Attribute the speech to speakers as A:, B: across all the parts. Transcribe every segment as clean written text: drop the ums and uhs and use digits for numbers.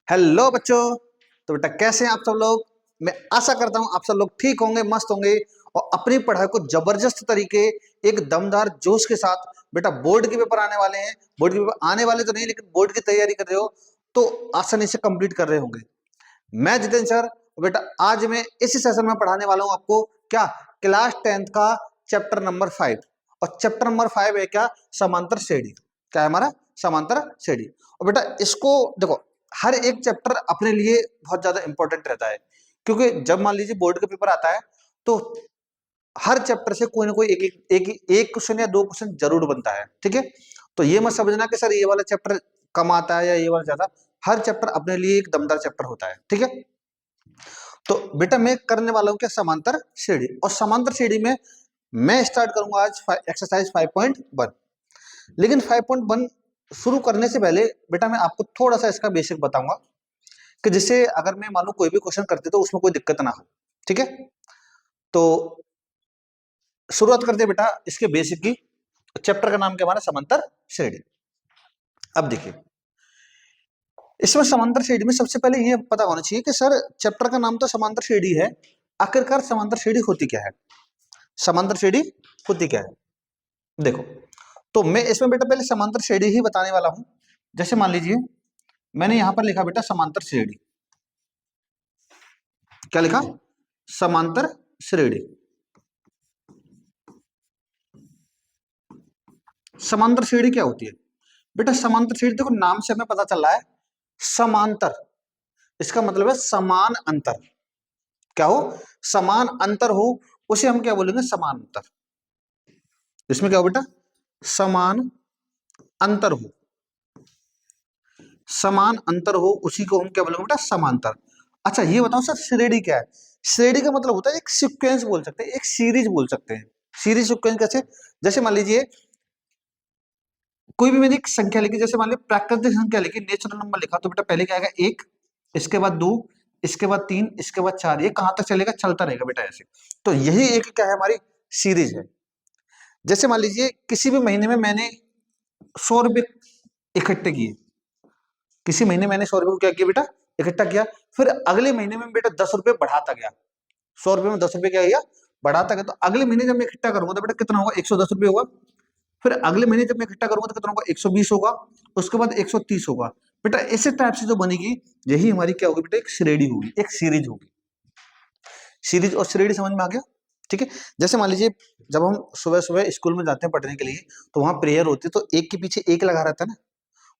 A: Hello बच्चों। तो बेटा कैसे हैं आप सब लोग। मैं आशा करता हूं आप सब लोग ठीक होंगे, मस्त होंगे और अपनी पढ़ाई को जबरदस्त तरीके एक दमदार जोश के साथ बेटा बोर्ड के पेपर आने वाले हैं। बोर्ड के पेपर आने वाले तो नहीं, लेकिन बोर्ड की तैयारी कर रहे हो तो आसानी से कंप्लीट कर रहे होंगे। मैं जितेंद्र सर बेटा आज मैं इसी सेशन में पढ़ाने वाला हूं आपको क्या क्लास 10th का चैप्टर नंबर 5। और चैप्टर नंबर 5 है क्या, समांतर श्रेणी। क्या है हमारा, समांतर श्रेणी। और बेटा इसको देखो, हर एक चैप्टर अपने लिए बहुत ज्यादा इंपॉर्टेंट रहता है, क्योंकि जब मान लीजिए बोर्ड का पेपर आता है तो हर चैप्टर से कोई ना कोई एक क्वेश्चन या दो क्वेश्चन जरूर बनता है। ठीक है, तो ये मत समझना कि सर ये वाला चैप्टर कम आता है या ये वाला ज्यादा। हर चैप्टर अपने लिए एक दमदार चैप्टर होता है। ठीक है, तो बेटा मैं करने वाला हूं क्या, समांतर श्रेणी। और समांतर श्रेणी में मैं स्टार्ट करूंगा आज एक्सरसाइज 5.1। लेकिन 5.1 शुरू करने से पहले बेटा मैं आपको थोड़ा सा इसका बेसिक बताऊंगा कि जिससे अगर मैं मान लो कोई भी क्वेश्चन करते तो उसमें कोई दिक्कत ना हो। ठीक है, तो शुरुआत करते हैं बेटा इसके बेसिक की। चैप्टर का नाम क्या हमारा, समांतर श्रेणी। अब देखिए इसमें समांतर श्रेणी में सबसे पहले ये पता होना चाहिए कि सर चैप्टर का नाम तो समांतर श्रेणी है, आखिरकार समांतर श्रेणी होती क्या है, समांतर श्रेणी होती क्या है। देखो, तो मैं इसमें बेटा पहले समांतर श्रेणी ही बताने वाला हूं। जैसे मान लीजिए मैंने यहां पर लिखा बेटा समांतर श्रेणी। क्या लिखा, समांतर श्रेणी। समांतर श्रेणी क्या होती है बेटा, समांतर श्रेणी देखो नाम से हमें पता चल रहा है समांतर, इसका मतलब है समान अंतर। क्या हो, समान अंतर हो, उसे हम क्या बोलेंगे, समान अंतर। इसमें क्या हो बेटा, समान अंतर हो, समान अंतर हो उसी को हम क्या बोलेंगे बेटा, समांतर। अच्छा ये बताओ सर श्रेणी क्या है। श्रेणी का मतलब होता है एक सीक्वेंस बोल सकते हैं, एक सीरीज बोल सकते हैं। सीरीज सीक्वेंस कैसे, जैसे मान लीजिए कोई भी मैंने एक संख्या लिखी, जैसे मान लीजिए प्राकृतिक संख्या लिखी, नेचुरल नंबर लिखा, तो बेटा पहले क्या आएगा, एक, इसके बाद दो, इसके बाद तीन, इसके बाद चार। ये कहां तक चलेगा, चलता रहेगा बेटा ऐसे। तो यही एक क्या है, हमारी सीरीज है। जैसे मान लीजिए किसी भी महीने में मैंने 100 रुपए इकट्ठे किए, किसी महीने मैंने 100 रुपए को क्या किया बेटा, इकट्ठा किया। फिर अगले महीने में बेटा 10 रुपए बढ़ाता गया, 100 रुपए में 10 रुपए क्या किया, बढ़ाता गया। तो अगले महीने जब मैं इकट्ठा करूंगा तो बेटा कितना होगा, 110 रुपए होगा। फिर अगले महीने जब मैं इकट्ठा करूंगा तो कितना होगा, 120 होगा। उसके बाद 130 होगा। बेटा इसी टाइप से जो बनेगी यही हमारी क्या होगी बेटा, एक श्रेणी होगी, एक सीरीज होगी। सीरीज और श्रेणी समझ में आ गया। ठीक है, जैसे मान लीजिए जब हम सुबह सुबह स्कूल में जाते हैं पढ़ने के लिए, तो वहां प्रेयर होती है, तो एक के पीछे एक लगा रहता है ना,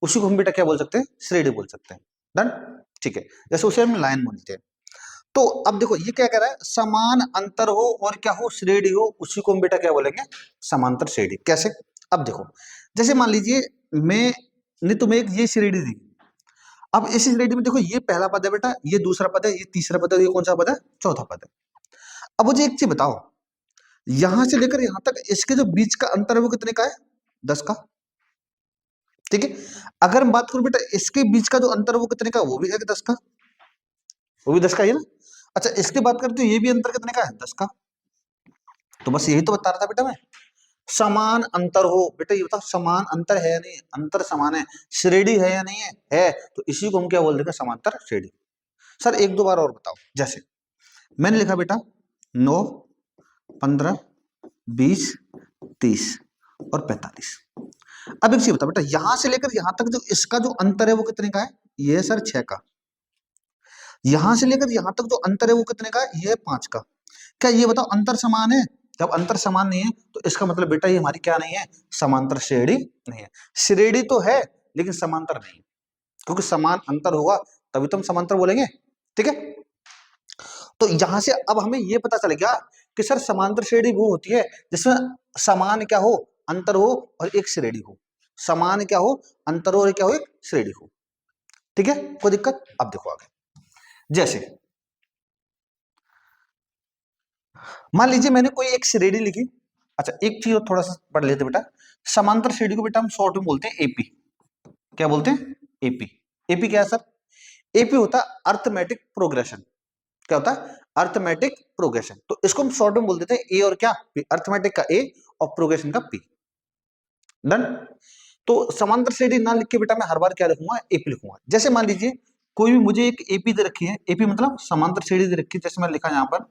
A: उसी को हम बेटा क्या बोल सकते हैं, श्रेणी बोल सकते हैं। डन, ठीक है, जैसे उसे हम लाइन बोलते हैं। तो अब देखो ये क्या कह रहा है, समान अंतर हो और क्या हो, श्रेणी हो, उसी को हम बेटा क्या बोलेंगे, समांतर श्रेणी। कैसे, अब देखो जैसे मान लीजिए मैंने तुम्हें एक ये श्रेणी दी। अब इस श्रेणी में देखो ये पहला पद है बेटा, ये दूसरा पद है, ये तीसरा पद है, ये कौन सा पद है, चौथा पद है। अब मुझे एक चीज बताओ, यहां से लेकर यहां तक इसके जो बीच का अंतर है वो कितने का है, 10 का। ठीक है, अगर हम बात करूं बेटा इसके बीच का जो अंतर है वो कितने का, वो भी है 10 का, वो भी 10 का ही है ना। अच्छा इसकी बात करते हैं, ये भी अंतर कितने का है, 10 का। तो बस यही तो बता रहा था बेटा मैं, समान अंतर हो। बेटा ये बताओ समान अंतर है या नहीं, अंतर समान है, श्रेणी है या नहीं है, तो इसी को हम क्या बोल देंगे, समांतर श्रेणी। सर एक दो बार और बताओ, जैसे मैंने लिखा बेटा 9, 15, 20, 30 और 45। अब एक चीज बताओ बेटा, यहां से लेकर यहां तक जो इसका जो अंतर है वो कितने का है, ये है सर 6 का। यहां से लेकर यहां तक जो अंतर है वो कितने का है, ये है 5 का। क्या ये बताओ अंतर समान है, जब अंतर समान नहीं है तो इसका मतलब बेटा ये हमारी क्या नहीं है, समांतर श्रेणी नहीं है। श्रेणी तो है लेकिन समांतर नहीं, क्योंकि समान अंतर होगा तभी तो हम समांतर बोलेंगे। ठीक है, तो यहां से अब हमें ये पता चल गया कि सर समांतर श्रेणी वो होती है जिसमें समान क्या हो, अंतर हो और एक श्रेणी हो। समान क्या हो, अंतर हो और क्या हो, एक श्रेणी हो। ठीक है, कोई दिक्कत। अब देखो आगे, जैसे मान लीजिए मैंने कोई एक श्रेणी लिखी। अच्छा एक चीज और थोड़ा सा पढ़ लेते बेटा, समांतर श्रेणी को बेटा हम शॉर्ट में बोलते हैं एपी। क्या बोलते हैं, एपी। एपी क्या है सर, एपी होता है अर्थमेटिक प्रोग्रेशन। क्या होता है, अर्थमेटिक प्रोग्रेशन। तो इसको हम शॉर्ट में बोल देते हैं ए और क्या, अर्थमेटिक का ए और प्रोग्रेशन का पी। डन। तो समांतर श्रेणी ना लिख के बेटा मैं हर बार क्या लिखूंगा, एपी लिखूंगा। जैसे मान लीजिए कोई भी मुझे एक एपी दे रखी है, एपी मतलब समांतर श्रेणी दे रखी है, जैसे मैंने लिखा यहाँ पर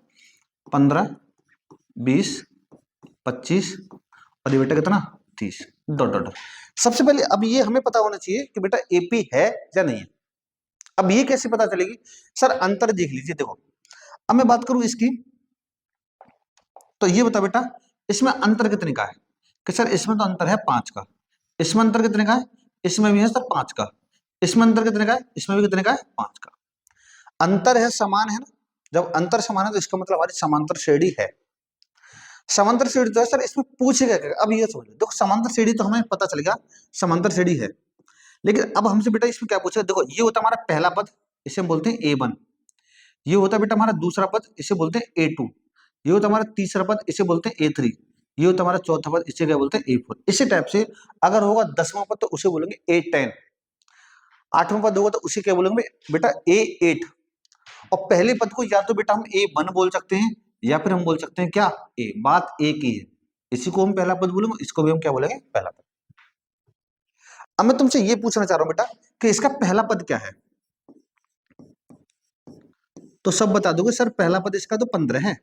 A: 15, 20, 25 और ये बेटा कितना 30 डॉट डॉट डॉट। सबसे पहले अब ये हमें पता होना चाहिए कि बेटा एपी है या नहीं है। अब ये कैसे पता चलेगी? सर अंतर देख लीजिए, देखो अब मैं बात करूं इसकी, तो ये बता बेटा इसमें अंतर कितने का है? कि सर इसमें तो अंतर है 5 का, इसमें अंतर कितने का है? इसमें भी है सर 5 का, इसमें अंतर कितने का है? इसमें भी कितने का है? 5 का। अंतर है, समान है ना, जब अंतर समान है तो इसका मतलब हमारी समांतर श्रेणी है। समांतर श्रेणी तो है सर, इसमें पूछेगा क्या? अब ये समझ लो, देखो समांतर श्रेणी तो हमें पता चल गया समांतर श्रेणी है, लेकिन अब हमसे बेटा इसमें क्या पूछेगा? देखो ये होता है हमारा पहला पद, इसे हम बोलते हैं A1। ये होता है बेटा हमारा दूसरा पद, इसे बोलते हैं A2। ये होता है हमारा तीसरा पद, इसे बोलते हैं A3। ये होता है हमारा चौथा पद, इसे क्या बोलते हैं A4। इसी टाइप से अगर होगा 10वां पद तो उसे बोलेंगे A10। 8वां पद होगा तो उसे क्या बोलेंगे बेटा A8। और पहले पद को या तो बेटा हम A1 बोल सकते हैं या फिर हम बोल सकते हैं क्या A। बात एक ही है, इसी को हम पहला पद बोलेंगे, इसको भी हम क्या बोलेंगे? पहला पद। अब मैं तुमसे ये पूछना चाह रहा हूं बेटा कि इसका पहला पद क्या है, तो सब बता दोगे सर पहला पद इसका तो 15 है।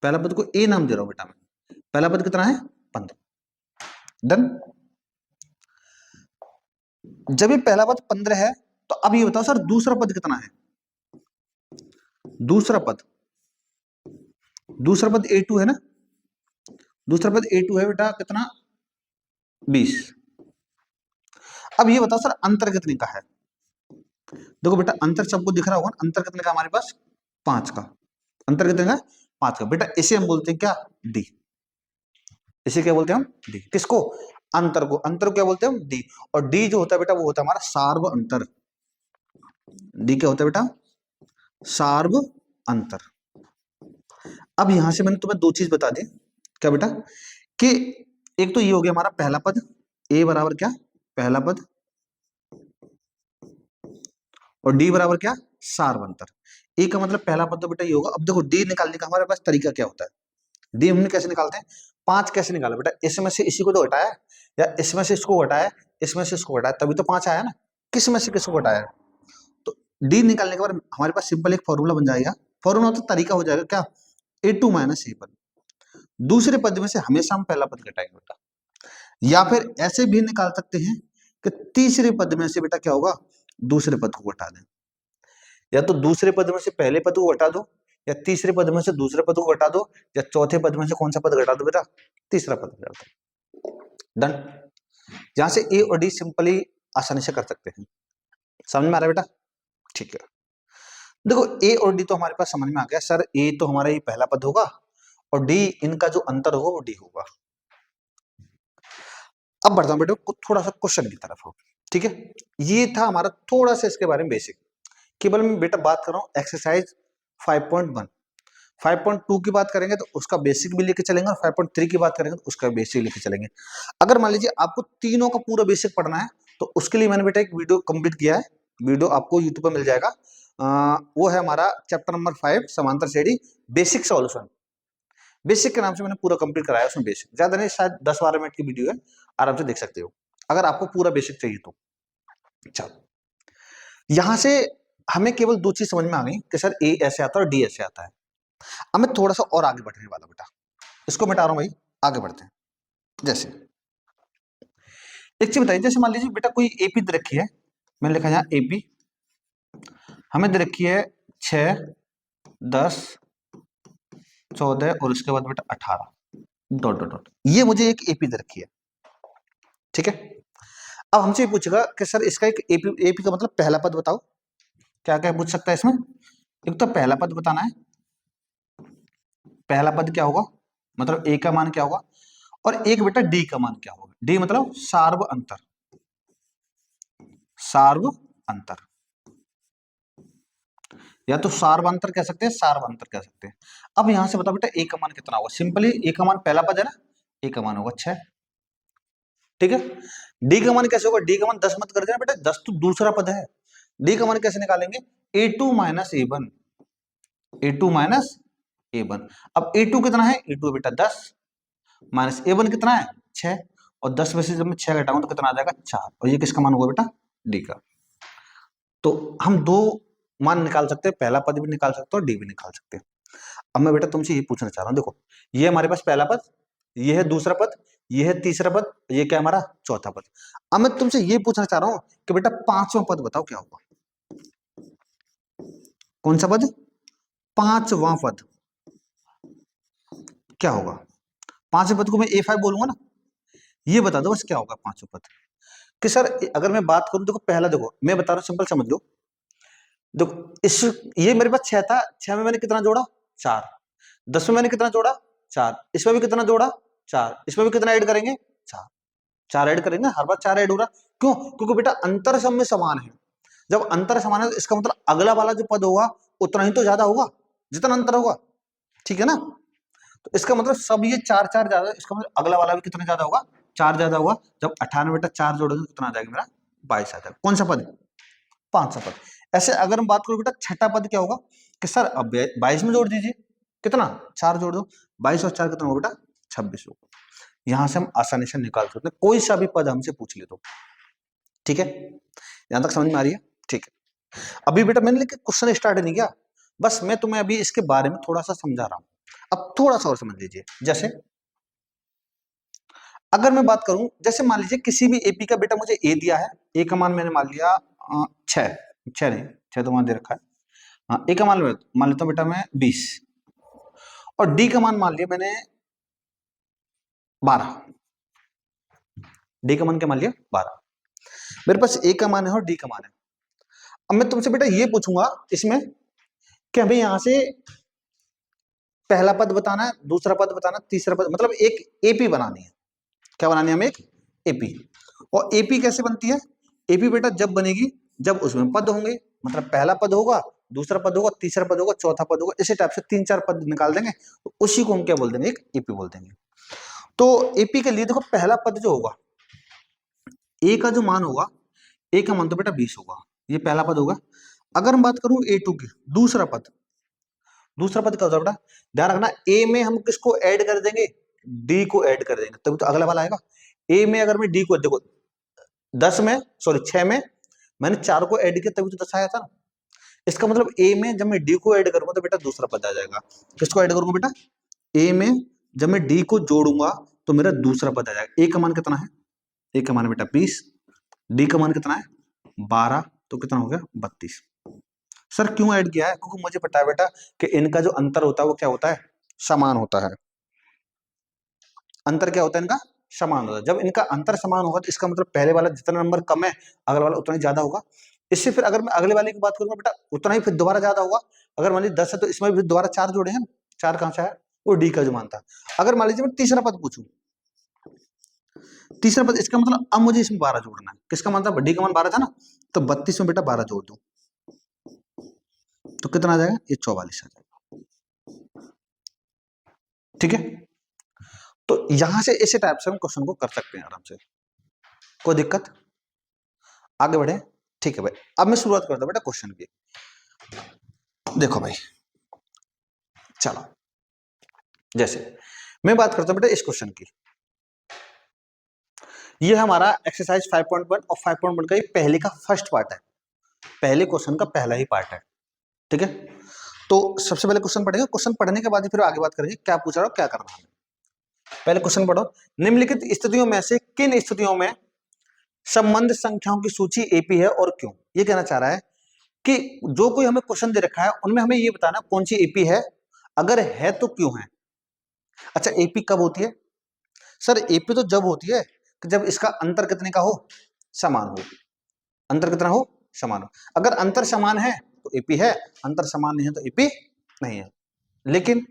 A: पहला पद को A नाम दे रहा हूं बेटा मैं, पहला पद कितना है? 15। डन। जब ये पहला पद 15 है तो अब ये बताओ सर दूसरा पद कितना है? दूसरा पद, दूसरा पद A2 है ना, दूसरा पद A2 है बेटा कितना? 20। अब ये बताओ सर अंतर कितने का है? देखो बेटा अंतर सबको दिख रहा होगा, अंतर कितने का हमारे पास? 5 का। अंतर कितने का? 5 का। बेटा इसे हम बोलते हैं क्या? डी। इसे क्या बोलते हैं हम? डी। किसको? अंतर को। अंतर को क्या बोलते हैं हम? डी। और डी जो होता है बेटा वो होता है हमारा सार्व अंतर। डी क्या होता है बेटा? सार्व अंतर। अब यहां से मैंने तुम्हें दो चीज बता दी, क्या बेटा? कि एक तो ये हो गया हमारा पहला पद, ए बराबर क्या? पहला पद, और डी बराबर क्या? सार्व अंतर। ए का मतलब पहला पद तो बेटा ये होगा। अब देखो डी निकालने का हमारे पास तरीका क्या होता है? डी हमने कैसे निकालते हैं? 5 कैसे निकाला बेटा? इसमें से इसी को तो घटाया, या इसमें से इसको घटाया, इसमें से इसको घटाया, तभी तो 5 आया ना। किस में से किसको घटाया? तो डी निकालने के बाद हमारे पास सिंपल एक फॉर्मूला बन जाएगा। फॉर्मूला तो तरीका हो जाएगा क्या? A2 minus A1। दूसरे पद में से हमेशा हम पहला पद घटाएंगे बेटा, या फिर ऐसे भी निकाल सकते हैं कि तीसरे पद में से बेटा क्या होगा? दूसरे पद को घटा दें। या तो दूसरे पद में से पहले पद को घटा दो, या तीसरे पद में से दूसरे पद को घटा दो, या चौथे पद में से कौन सा पद घटा दो बेटा? तीसरा पद घटा दो। डन। यहां से ए और डी सिंपली आसानी से कर सकते हैं। समझ में आ रहा है बेटा? ठीक है। देखो ए और डी तो हमारे पास समझ में आ गया सर। ए तो हमारा ये पहला पद होगा और डी इनका जो अंतर होगा वो डी होगा। अब बढ़ता हूं बेटा थोड़ा सा क्वेश्चन की तरफ हो, ठीक है? ये था हमारा थोड़ा सा इसके बारे में बेसिक। केवल मैं बेटा बात कर रहा हूं एक्सरसाइज 5.1। 5.2 की बात करेंगे तो उसका बेसिक भी लेके चलेंगे, और 5.3 की बात करेंगे तो उसका बेसिक लेके चलेंगे। अगर मान लीजिए आपको तीनों का पूरा बेसिक पढ़ना है तो उसके लिए मैंने बेटा एक वीडियो कंप्लीट किया है। वीडियो आपको यूट्यूब पर मिल जाएगा। वो है हमारा चैप्टर नंबर 5 समांतर श्रेणी बेसिक सॉल्यूशन। बेसिक के नाम से मैंने पूरा कंप्लीट कराया उसमें। बेसिक ज्यादा नहीं, शायद 10-12 मिनट की वीडियो है, आराम से देख सकते हो अगर आपको पूरा बेसिक चाहिए तो। चलो यहां से हमें केवल दो चीज समझ में आ गई कि सर ए ऐसे आता है और डी ऐसे आता है। अब मैं थोड़ा सा और आगे बढ़ने वाला बेटा, इसको मिटा रहा हूं भाई, आगे बढ़ते हैं। जैसे एक चीज बताइए, जैसे मान लीजिए बेटा कोई एपी दे रखी है, मैंने लिखा यहाँ एपी, हमें दे रखी है 6, 10, 14 और उसके बाद बेटा 18 डॉट डॉट डॉट। ये मुझे एक एपी दे रखी है, ठीक है? अब हमसे पूछेगा कि सर इसका एक एपी, एपी का मतलब पहला पद बताओ। क्या क्या पूछ सकता है इसमें? एक तो पहला पद बताना है, पहला पद क्या होगा मतलब ए का मान क्या होगा, और एक बेटा डी का मान क्या होगा। डी मतलब सार्व अंतर, सार्व अंतर, या तो सार्व अंतर कह सकते हैं, सार्व अंतर कह सकते हैं। अब यहां से बताओ बेटा ए का मान कितना होगा। सिंपली ए का मान पहला पद है ना, ए का मान होगा 6, ठीक है? डी का मान कैसे होगा? डी का मान 10 मत कर देना बेटा, 10 तो दूसरा पद है। डी का मान कैसे निकालेंगे? A2 minus A1, A2 minus A1। अब A2 कितना है? A2 बेटा 10 माइनस A1 कितना है? 6, और 10 में से जब मैं 6 घटाऊं तो कितना आ जाएगा? 4, और ये किसका मान हुआ बेटा? डी का। तो हम दो मान निकाल सकते हैं, पहला पद भी निकाल सकते हो, डी भी निकाल सकते हैं। अब मैं बेटा तुमसे ये पूछना चाह रहा हूँ, देखो ये हमारे पास पहला पद, ये है दूसरा पद, ये है तीसरा पद, ये क्या हमारा चौथा पद। अब मैं तुमसे ये पूछना चाह रहा हूँ कि बेटा पांचवा पद बताओ क्या होगा। कौन सा पद? पांचवा पद क्या होगा? पांचवें पद को मैं A5 बोलूंगा ना, ये बता दो बस क्या होगा पांचवा पद। कि सर अगर मैं बात करूं, देखो पहला, देखो मैं बता रहा हूं, सिंपल समझ लो। देखो इस, ये मेरे पास 6 था, 6 में मैंने कितना जोड़ा? 4। 10 में मैंने कितना जोड़ा? 4। इसमें भी कितना जोड़ा? 4। इसमें भी कितना ऐड करेंगे? 4। 4 ऐड करेंगे, हर बार 4 ऐड हो रहा। क्यों? क्योंकि बेटा अंतर सब में समान है। जब अंतर समान है तो इसका मतलब अगला वाला जो पद होगा उतना ही तो ज्यादा होगा जितना अंतर होगा, ठीक है ना? तो इसका मतलब सब ये 4 4 ज्यादा, इसका मतलब अगला वाला भी कितना ज्यादा होगा? 4 ज्यादा होगा। जब 98 बेटा 4 जोड़ोगे कितना आ जाएगा मेरा? 22 आ जाएगा। कौन सा पद? पांचवा पद। ऐसे अगर हम बात करो बेटा छठा पद क्या होगा? कि सर अब 22 में जोड़ दीजिए, कितना? 4 जोड़ दो, 22 और 4 कितना होगा बेटा? 26 होगा। यहां से हम आसानी से निकाल सकते हैं, कोई सा भी पद हमसे पूछ ले तो, ठीक है? यहां तक समझ में आ रही है? ठीक है। अभी बेटा मैंने लेकिन क्वेश्चन स्टार्ट नहीं किया, बस मैं तुम्हें अभी इसके बारे में थोड़ा सा समझा रहा हूं। अब थोड़ा सा और समझ लीजिए। जैसे अगर मैं बात करूं, जैसे मान लीजिए किसी भी एपी का बेटा मुझे ए दिया है, ए का मान मैंने मान लिया 6, 6 नहीं 6 तो मान दे रखा है। हाँ, ए का मान लेता हूँ बेटा मैं 20, और डी का मान मान लिया मैंने 12। डी का मान क्या मान लिया? 12। मेरे पास ए का मान है और डी का मान है। अब मैं तुमसे बेटा ये पूछूंगा इसमें कि हमें यहां से पहला पद बताना है, दूसरा पद बताना, तीसरा पद, मतलब एक एपी बनानी है। क्या बनानी है हमें? एक एपी। और एपी कैसे बनती है? एपी बेटा जब बनेगी जब उसमें पद होंगे, मतलब पहला पद होगा, दूसरा पद होगा, तीसरा पद होगा, चौथा पद होगा, इसी टाइप से 3 4 पद निकाल देंगे तो उसी को हम क्या बोल देंगे? एक एपी बोल देंगे। तो एपी के लिए देखो पहला पद जो होगा, ए का जो मान होगा, ए का मान तो बेटा 20 होगा, ये पहला पद होगा। अगर मैं बात करूं A2 की, दूसरा पद, दूसरा पद क्या होता है बेटा? ध्यान रखना, ए में हम किसको ऐड कर देंगे? डी को ऐड कर देंगे, तभी तो अगला वाला आएगा। ए में अगर मैं डी को, देखो 10 में, सॉरी 6 में मैंने 4 को ऐड किया तभी तो 10 आया था ना। इसका मतलब ए में जब मैं डी को ऐड करूंगा तो बेटा दूसरा पद आ जाएगा। किसको ऐड करूंगा बेटा? ए में जब मैं डी को जोड़ूंगा तो मेरा दूसरा पद आ जाएगा। ए का मान कितना है? ए का मान बेटा 20, डी का मान कितना है? 12, तो कितना हो गया? 32। सर क्यों ऐड किया है? क्योंकि मुझे पता है बेटा कि इनका जो अंतर होता है वो क्या होता है? समान होता है। अंतर क्या होता है इनका? समान होता है। जब इनका अंतर समान होगा तो इसका मतलब पहले वाला जितना नंबर कम है अगला वाला उतना ही ज्यादा होगा। इससे फिर अगर मैं अगले वाले की बात करूंगा बेटा उतना ही फिर दोबारा ज्यादा होगा। अगर मान लीजिए 10 है तो इसमें भी दोबारा 4 जोड़े हैं, 4 कहां से आया? वो डी का जो मान था। अगर मान लीजिए मैं तीसरा पद पूछूं, तीसरा पद, इसका मतलब अब मुझे इसमें 12 जोड़ना है। किसका मान था? डी का मान 12 था ना, तो 32 में बेटा 12 जोड़ दो तो कितना आ जाएगा? ये 44 आ जाएगा। ठीक है? तो यहां से इसी टाइप से हम क्वेश्चन को कर सकते हैं आराम से, कोई दिक्कत? आगे बढ़े? ठीक है भाई, अब मैं शुरुआत करता हूं बेटा क्वेश्चन की। देखो भाई, चलो जैसे मैं बात करता हूं बेटा इस क्वेश्चन की। ये हमारा एक्सरसाइज 5.1 और 5.1 का ये पहले का फर्स्ट पार्ट है, पहले क्वेश्चन का पहला ही पार्ट है। ठीक है? तो सबसे पहले क्वेश्चन पढ़ेंगे, क्वेश्चन पढ़ने के बाद ही फिर आगे बात करेंगे क्या पूछा रहा हो, क्या करना है। पहले क्वेश्चन पढ़ो। निम्नलिखित स्थितियों में से किन स्थितियों में संबंध संख्याओं की सूची एपी है और क्यों? ये कहना चाह रहा है कि जो कोई हमें क्वेश्चन दे रखा है उनमें हमें ये बताना कौन सी एपी है, अगर है तो क्यों है। अच्छा एपी कब होती है? सर एपी तो जब होती है कि जब इसका अंतर कितने का हो? समान हो। अंतर कितना हो? समान हो। अगर अंतर समान है तो एपी है, अंतर समान नहीं है तो एपी नहीं है। लेकिन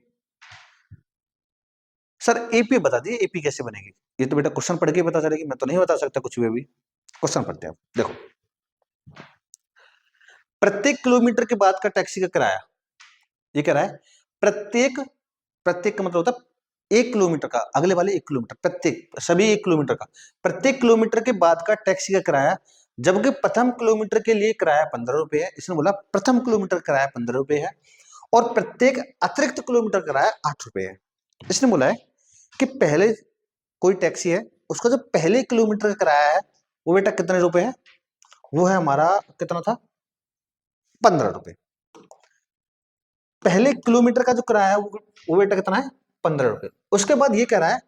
A: सर एपी बता दिए, एपी कैसे बनेगी? ये तो बेटा क्वेश्चन पढ़ के पता चलेगी, मैं तो नहीं बता सकता कुछ भी। अभी क्वेश्चन पढ़ते हैं, देखो प्रत्येक किलोमीटर के बाद का टैक्सी का किराया, ये कह रहा है प्रत्येक, प्रत्येक का मतलब होता है 1 किलोमीटर का, अगले वाले 1 किलोमीटर, प्रत्येक सभी 1 किलोमीटर का, प्रत्येक किलोमीटर के बाद का टैक्सी का किराया, जबकि प्रथम किलोमीटर के लिए किराया 15 रुपए है। इसने बोला प्रथम किलोमीटर किराया 15 रुपए है और प्रत्येक अतिरिक्त किलोमीटर किराया 8 रुपए है। इसने बोला है कि पहले कोई टैक्सी है उसका जो पहले किलोमीटर का किराया है वो बेटा कितने रुपए है? वो है हमारा कितना था? 15 रुपए। पहले किलोमीटर का जो किराया है वो बेटा कितना है? 15 रुपए। उसके बाद ये कह रहा है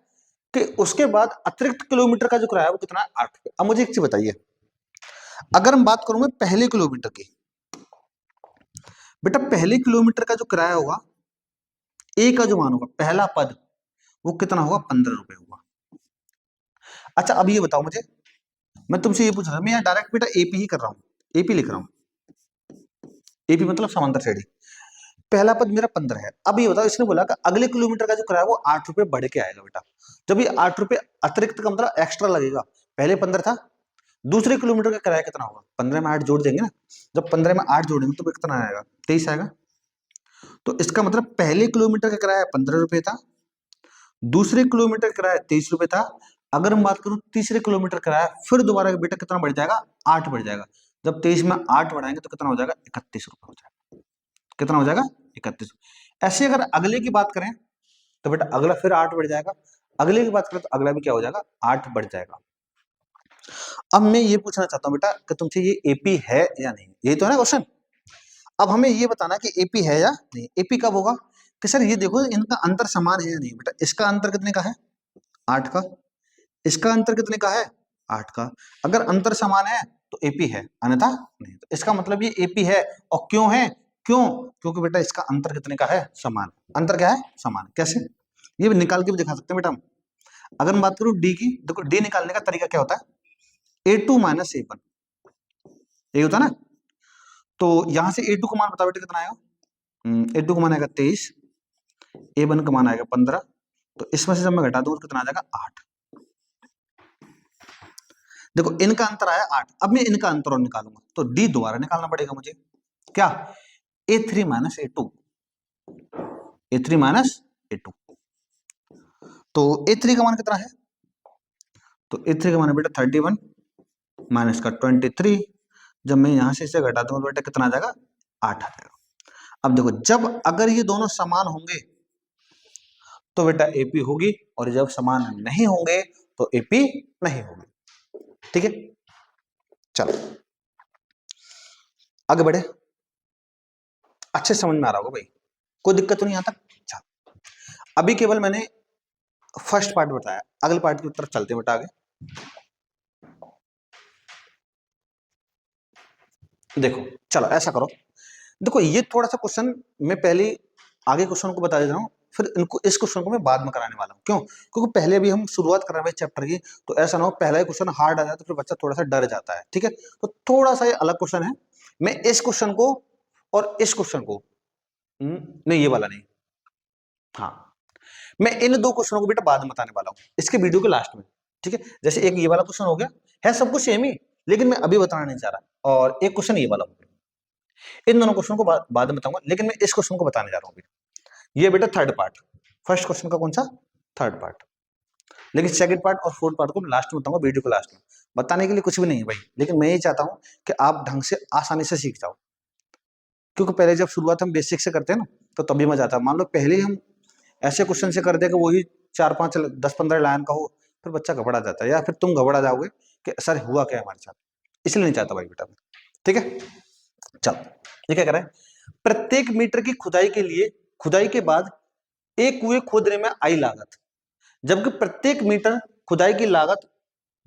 A: कि उसके बाद अतिरिक्त किलोमीटर का जो किराया है वो कितना है? 8 रुपए। अब मुझे एक चीज बताइए, अगर हम बात करूंगे पहले किलोमीटर की, बेटा पहले किलोमीटर का जो किराया होगा, ए का जो मान होगा, पहला पद, वो कितना होगा? 15 रुपए होगा। अच्छा अब ये बताओ मुझे, मैं तुमसे ये पूछ रहा था, मैं यहाँ डायरेक्ट बेटा एपी ही कर रहा हूँ, एपी लिख रहा हूँ, एपी मतलब समांतर श्रेणी। पहला पद मेरा 15 है। अब ये बताओ, इसने बोला कि अगले किलोमीटर का जो किराया वो 8 रुपए बढ़ के आएगा बेटा। जब ये 8 रुपए अतिरिक्त का मतलब एक्स्ट्रा लगेगा, पहले 15 था, दूसरे किलोमीटर का किराया कितना होगा? 15 में 8 जोड़ देंगे ना, जब 15 में 8 जोड़ेंगे तो कितना आएगा? 23 आएगा। तो इसका मतलब पहले किलोमीटर का किराया 15 रुपए था, दूसरे किलोमीटर का किराया 23 रुपए था। अगर हम बात करूं तीसरे किलोमीटर किराया, फिर दोबारा बेटा कितना बढ़ जाएगा? 8 बढ़ जाएगा। जब 23 में 8 बढ़ाएंगे तो कितना हो जाएगा? 31 रुपए हो जाएगा। कितना हो जाएगा? 31। ऐसे अगर अगले की बात करें तो बेटा अगला फिर 8 बढ़ जाएगा, अगले की बात करें तो अगला भी क्या हो जाएगा? 8 बढ़ जाएगा। अब मैं ये पूछना चाहता हूं बेटा कि तुमसे ये एपी है या नहीं, यही तो है ना क्वेश्चन। अब हमें ये बताना कि एपी है या नहीं। एपी कब होगा? कि सर ये देखो इनका अंतर समान है या नहीं। बेटा इसका अंतर कितने का है? 8 का। इसका अंतर कितने का है? 8 का। अगर अंतर समान है तो एपी है, अन्यथा नहीं। तो इसका मतलब ये एपी है। और क्यों है? क्यों? क्योंकि बेटा इसका अंतर कितने का है? समान। अंतर क्या है? समान। कैसे? ये भी निकाल के भी दिखा सकते हैं बेटा हम। अगर मैं बात करूं डी की, देखो डी निकालने का तरीका क्या होता है? A2 माइनस A1, यही होता है ना। तो यहां से A2 का मान बताओ बेटा कितना आएगा? A2 का मान आएगा 23, A1 का मान आएगा 15। तो इसमें से जब मैं घटा दूं तो कितना आ जाएगा? 8। देखो इनका अंतर आया 8। अब मैं इनका अंतर और निकालूंगा तो डी दोबारा निकालना पड़ेगा मुझे। क्या? A3 minus A2, A3 minus A2। तो A3 का मान कितना है? तो A3 का मान है बेटा 31 माइनस का 23। जब मैं यहां से इसे घटा दूंगा तो बेटा कितना आ जाएगा? 8 आ जाएगा। अब देखो जब अगर ये दोनों समान होंगे तो बेटा एपी होगी, और जब समान नहीं होंगे तो एपी नहीं होगी। ठीक है, चलो आगे बढ़े। अच्छे समझ में आ रहा होगा भाई, कोई दिक्कत तो नहीं यहाँ तक? चल अभी केवल मैंने फर्स्ट पार्ट बताया, अगले पार्ट की तरफ चलते हैं बेटा आगे। देखो चलो ऐसा करो, देखो ये थोड़ा सा क्वेश्चन मैं पहले आगे क्वेश्चन को बता देता हूँ, फिर इनको इस क्वेश्चन को मैं बाद में कराने वाला हूँ। क्यों? क्योंकि पहले भी हम शुरुआत कर रहे हैं चैप्टर की, तो ऐसा ना हो पहला ही क्वेश्चन हार्ड आ जाए तो फिर बच्चा थोड़ा सा डर जाता है। ठीक है, तो थोड़ा सा ये अलग क्वेश्चन है। मैं इस क्वेश्चन को और इस क्वेश्चन को नहीं, ये वाला नहीं, हाँ मैं इन दो क्वेश्चनों को बेटा बाद में बताने वाला हूँ इसके वीडियो के लास्ट में। ठीक है, जैसे एक ये वाला क्वेश्चन हो गया, है सब कुछ सेम ही, लेकिन मैं अभी बताना नहीं चाह रहा, और एक क्वेश्चन ये वाला हो गया। इन दोनों क्वेश्चन को बाद में बताऊंगा, लेकिन मैं इस क्वेश्चन को बताने जा रहा हूँ अभी। ये बेटा थर्ड पार्ट, फर्स्ट क्वेश्चन का कौन सा? Third part. लेकिन सेकंड पार्ट और फोर्थ पार्ट को मैं लास्ट में बताऊंगा, वीडियो को लास्ट में। बताने के लिए कुछ भी नहीं है भाई, लेकिन मैं ये चाहता हूं कि आप ढंग से आसानी से सीख जाओ। क्योंकि पहले जब शुरुआत हम बेसिक से करते हैं ना, तो तभी मजा आता है। मान लो पहले हम ऐसे क्वेश्चन से कर दे कि वही 4-5 10-15 लाइन का हो, फिर बच्चा घबरा जाता है, या फिर तुम घबरा जाओगे कि सर हुआ क्या हमारे साथ। इसलिए नहीं चाहता भाई बेटा। ठीक है, चलो ये क्या कर रहा है? प्रत्येक मीटर की खुदाई के लिए, खुदाई के बाद एक कुएं खोदने में आई लागत, जबकि प्रत्येक मीटर खुदाई की लागत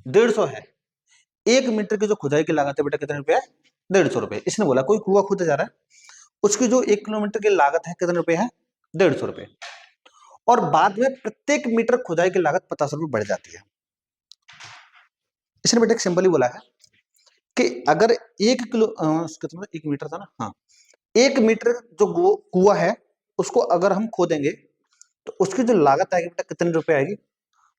A: 150 है। 1 मीटर की जो खुदाई की लागत है बेटा कितने रुपए है? 150 रुपए। इसने बोला कोई कुआं खोदा जा रहा है, उसकी जो 1 किलोमीटर की लागत है कितने रुपए है? 150 रुपए। और बाद में प्रत्येक मीटर खुदाई की लागत 50 रुपए बढ़ जाती है। इसने बेटा एक सिंपल ही बोला है कि अगर 1 किलो कितना, 1 मीटर था ना, हाँ 1 मीटर जो कुआं है उसको अगर हम खोदेंगे तो उसकी जो लागत आएगी बेटा कितने रुपए आएगी?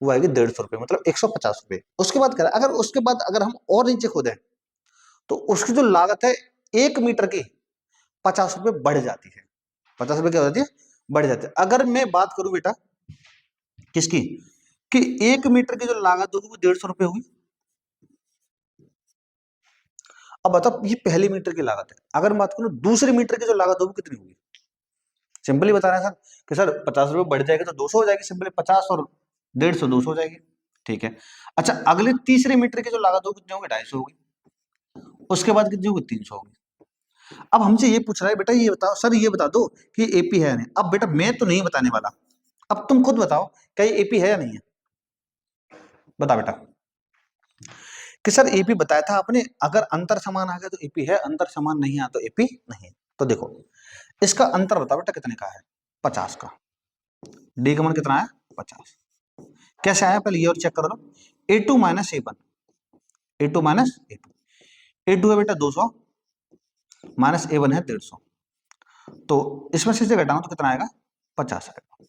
A: वो आएगी 150 रुपए, मतलब 150 रुपए। उसके बाद कह अगर उसके बाद अगर हम और नीचे खोदें तो उसकी जो लागत है 1 मीटर की 50 रुपए बढ़ जाती है। 50 रुपए क्या हो जाती है? बढ़ जाती है। अगर मैं बात करूं बेटा किसकी, कि 1 मीटर की जो लागत होगी वो 150 रुपए होगी। अब बताओ ये पहले मीटर की लागत है, अगर मैं बात करूं दूसरे मीटर की जो लागत होगी कितनी होगी? सिंपली बता रहे हैं सर कि सर 50 रुपए बढ़ जाएगी तो 200 हो जाएगी, सिंपली 50 और 150 200 हो जाएगी। ठीक है, अच्छा अगले तीसरे मीटर की जो लागत होगी कितनी होगी? 250 होगी। उसके बाद कितनी होगी? 300 होगी। अब हमसे ये पूछ रहा है बेटा ये बताओ सर ये बता दो कि एपी है या नहीं। अब बेटा मैं तो नहीं बताने वाला, अब तुम खुद बताओ क्या ये एपी है या नहीं है। बता बेटा कि सर एपी बताया था आपने, अगर अंतर समान आ गया तो एपी है, अंतर समान नहीं आया तो एपी नहीं है। तो देखो इसका अंतर बताओ बेटा कितने का है, 50 का। डी का मान कितना है 50। कैसे आया पहले ये और चेक कर लो। A2 minus A1, A2 minus A2, A2 है बेटा 200 माइनस A1 है 150, तो इसमें से घटाऊं तो कितना आएगा 50 आएगा।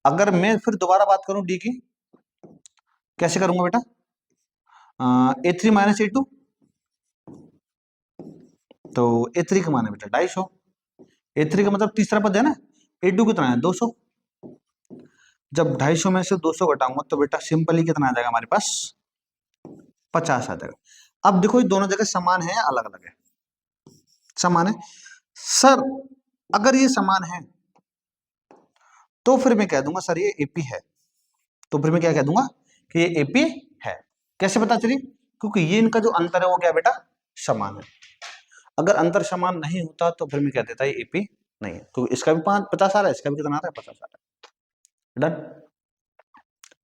A: अगर मैं फिर दोबारा बात करूं डी की, कैसे करूंगा बेटा, A3 माइनस A2, तो A3 का मान है बेटा 250, A3 का मतलब तीसरा पद है ना, A2 कितना है 200, जब 250 में से 200 घटाऊंगा तो बेटा सिंपली कितना आ जाएगा हमारे पास 50 आ जाएगा। अब देखो ये दोनों जगह समान है या अलग अलग है, समान है। सर अगर ये समान है तो फिर मैं कह दूंगा सर ये एपी है, तो फिर मैं क्या कह दूंगा कि ये एपी है। कैसे पता चली, क्योंकि ये इनका जो अंतर है वो क्या बेटा समान है। अगर अंतर समान नहीं होता तो फिर मैं कह देता ये एपी नहीं है, क्योंकि इसका भी 50 आ रहा है, इसका भी कितना आ रहा है 50 आ रहा है। डन,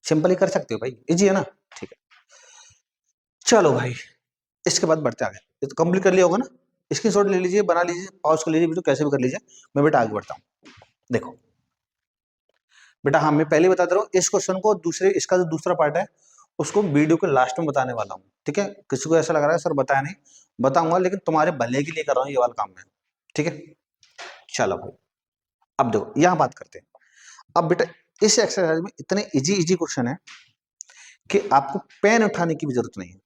A: सिंपल ही कर सकते हो भाई, इजी है ना। ठीक है चलो भाई इसके बाद बढ़ते आगे, ये तो कंप्लीट कर लिया होगा ना, इसकी शॉट ले लीजिए, बना लीजिए, पॉज कर लीजिए वीडियो, कैसे भी कर लीजिए। मैं बेटा आगे बढ़ता हूँ। देखो बेटा हाँ मैं पहले बता दे रहा हूँ, इस क्वेश्चन को दूसरे इसका जो दूसरा पार्ट है उसको वीडियो के लास्ट में बताने वाला हूँ, ठीक है। किसी को ऐसा लग रहा है सर बताया नहीं, बताऊंगा, लेकिन तुम्हारे भले के लिए कर रहा हूँ ये वाला काम में, ठीक है। चलो भाई अब देखो यहाँ बात करते हैं। अब बेटा इस एक्सरसाइज में इतने इजी इजी क्वेश्चन है कि आपको पेन उठाने की भी जरूरत नहीं है,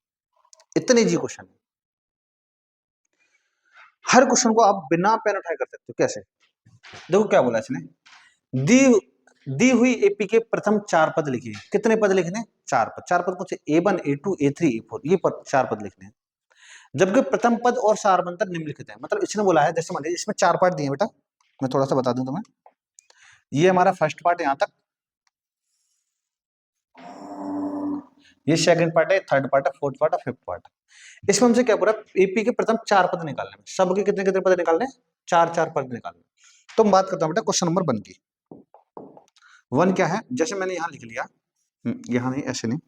A: इतने इजी क्वेश्चन है। हर क्वेश्चन को आप बिना पेन उठाए कर सकते हो। कैसे, देखो क्या बोला इसने, दी दी हुई एपी के प्रथम 4 पद लिखिए। कितने पद लिखने, 4 पद। 4 पद कौन से, A1 A2 A3 A4, ये 4 पद लिखने हैं। जबकि प्रथम पद और सारवंतर निम्नलिखित है। मतलब इसने बोला है, जैसे मान लीजिए इसमें 4 पार्ट दिए बेटा, मैं थोड़ा सा बता दूं तुम्हें। ये हमारा फर्स्ट पार्ट यहां तक, ये सेकंड पार्ट है, थर्ड पार्ट है, फोर्थ पार्ट है, फिफ्थ पार्ट। इसमें हमसे क्या बोला, एपी के प्रथम 4 पद निकालने में, सबके कितने कितने पद निकालने, 4 पद निकालने। तो हम बात करते हैं बेटा क्वेश्चन नंबर 1 की। 1 क्या है, जैसे मैंने यहां लिख लिया, यहां नहीं ऐसे नहीं,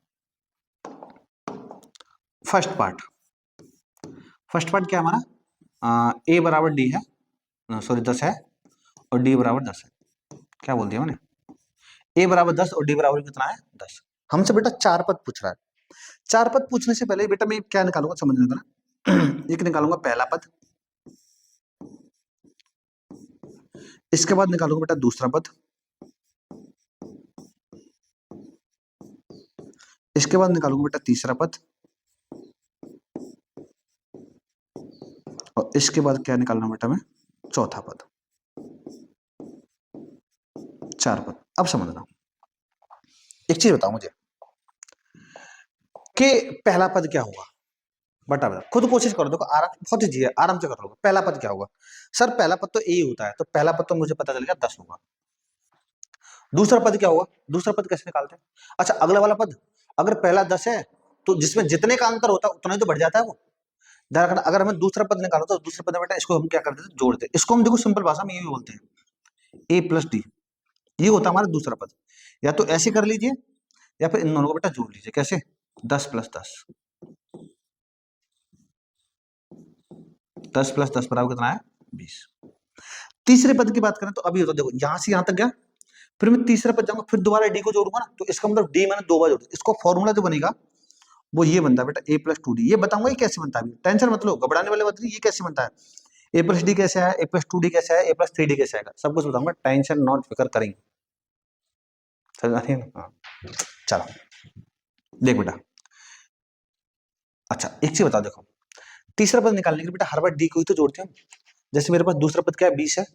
A: फर्स्ट पार्ट। फर्स्ट पार्ट क्या है हमारा, ए बराबर डी है, सॉरी 10 है, और डी बराबर 10 है। क्या बोल दिया मैंने, ए बराबर 10 और डी बराबर कितना है 10। हमसे बेटा 4 पद पूछ रहा है। 4 पद पूछने से पहले बेटा मैं क्या निकालूंगा समझने देना। एक निकालूंगा पहला पद, इसके बाद निकालूंगा बेटा दूसरा पद, इसके बाद निकालूंगा बेटा तीसरा पद, और इसके बाद क्या निकालना बेटा मैं, चौथा पद। 4 पद। अब समझना, एक चीज बताओ मुझे कि पहला पद क्या होगा। बटा बता, खुद कोशिश करो, देखो आराम, बहुत ईजी है, आराम से कर लो। पहला पद क्या होगा, सर पहला पद तो ए होता है, तो पहला पद तो मुझे पता चल गया 10 होगा। दूसरा पद क्या होगा, दूसरा पद कैसे निकालते हैं, अच्छा अगला वाला पद, अगर पहला 10 है तो जिसमें जितने का अंतर होता है उतना ही तो बढ़ जाता है वो। अगर हमें दूसरा पद निकालो तो दूसरे पद में बेटा इसको हम क्या करते हैं, जोड़ते हैं। इसको हम देखो सिंपल भाषा में ये भी बोलते हैं A प्लस डी, ये होता है हमारा दूसरा पद। या तो ऐसे कर लीजिए या फिर इन दोनों को बेटा जोड़ लीजिए। कैसे, 10 प्लस 10, 10 प्लस 10 बराबर कितना है 20। तीसरे पद की बात करें तो अभी होता देखो यहां से यहां तक गया, फिर मैं तीसरे पद जाऊंगा, फिर दोबारा डी को जोड़ूंगा ना, तो इसका मतलब डी मैंने 2 बार जोड़, इसको फॉर्मूला जो बनेगा वो ये बनता है बेटा A प्लस 2D। ये बताऊंगा ये कैसे बनता है, टेंशन मत लो, घबराने वाले बात नहीं, ये कैसे बनता है। A प्लस डी कैसे है, A प्लस 2D कैसे है, A प्लस 3D कैसे आएगा, सब कुछ बताऊंगा, टेंशन नॉट फिकर करेंगे। समझ आती है ना, हाँ चलो देख बेटा। अच्छा एक चीज बताओ, देखो तीसरा पद निकालने के लिए बेटा हर बार डी को ही तो जोड़ते हैं हम। जैसे मेरे पास दूसरा पद क्या है 20 है,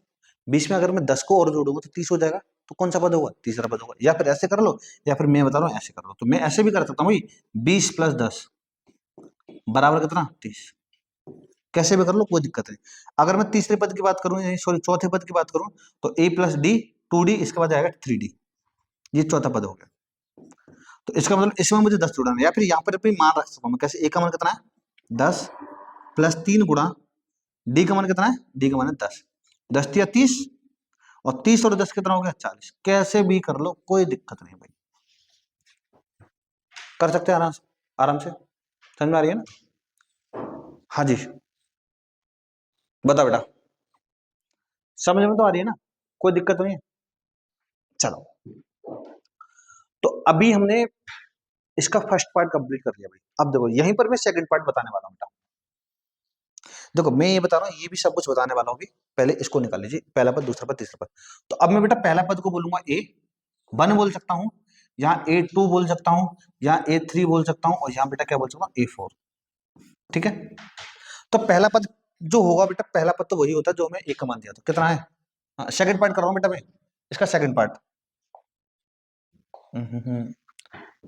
A: 20 में अगर मैं 10 को और जोड़ूंगा तो 30 हो जाएगा, तो कौन सा पद होगा, तीसरा पद होगा। या फिर ऐसे कर लो, या फिर मैं बता रहा हूँ ऐसे कर लो, तो मैं ऐसे भी कर सकता हूँ 20 प्लस 10 बराबर कितना 30। कैसे भी कर लो कोई दिक्कत नहीं। अगर मैं तीसरे पद की बात करूं, सॉरी चौथे पद की बात करूं, तो A प्लस डी 2D, इसके बाद आएगा 3D, ये चौथा पद हो गया। तो इसका मतलब इसमें मुझे 10 जोड़ना है, या फिर यहाँ पर भी मान रख सकता हूँ मैं। कैसे, A का मान कितना है 10 प्लस 3 गुणा डी का मान कितना है, डी का मान है 10, 10 या 30, और 30 और 10 कितना हो गया 40। कैसे भी कर लो कोई दिक्कत नहीं भाई, कर सकते हैं आराम से, आराम से। समझ में आ रही है ना? हाँ जी, बता बेटा, समझ में तो आ रही है ना, कोई दिक्कत नहीं है। चलो, तो अभी हमने इसका फर्स्ट पार्ट कंप्लीट कर लिया भाई। अब देखो यहीं पर मैं सेकंड पार्ट बताने वाला हूँ बेटा। देखो मैं ये बता रहा हूँ, ये भी सब कुछ बताने वाला हूँ अभी। पहले इसको निकाल लीजिए, पहला पद, दूसरा पद, तीसरा पद। तो अब मैं बेटा पहला पद को बोलूंगा ए वन बोल सकता हूँ, यहाँ A2 बोल सकता हूँ, यहाँ A3 बोल सकता हूँ, और यहाँ बेटा क्या बोल सकता हूँ A4। ठीक है, तो पहला पद जो होगा बेटा, पहला पद तो वही होता है जो हमें एक का मान दिया था, कितना है। सेकंड पार्ट कर रहा हूँ बेटा मैं, इसका सेकंड पार्ट।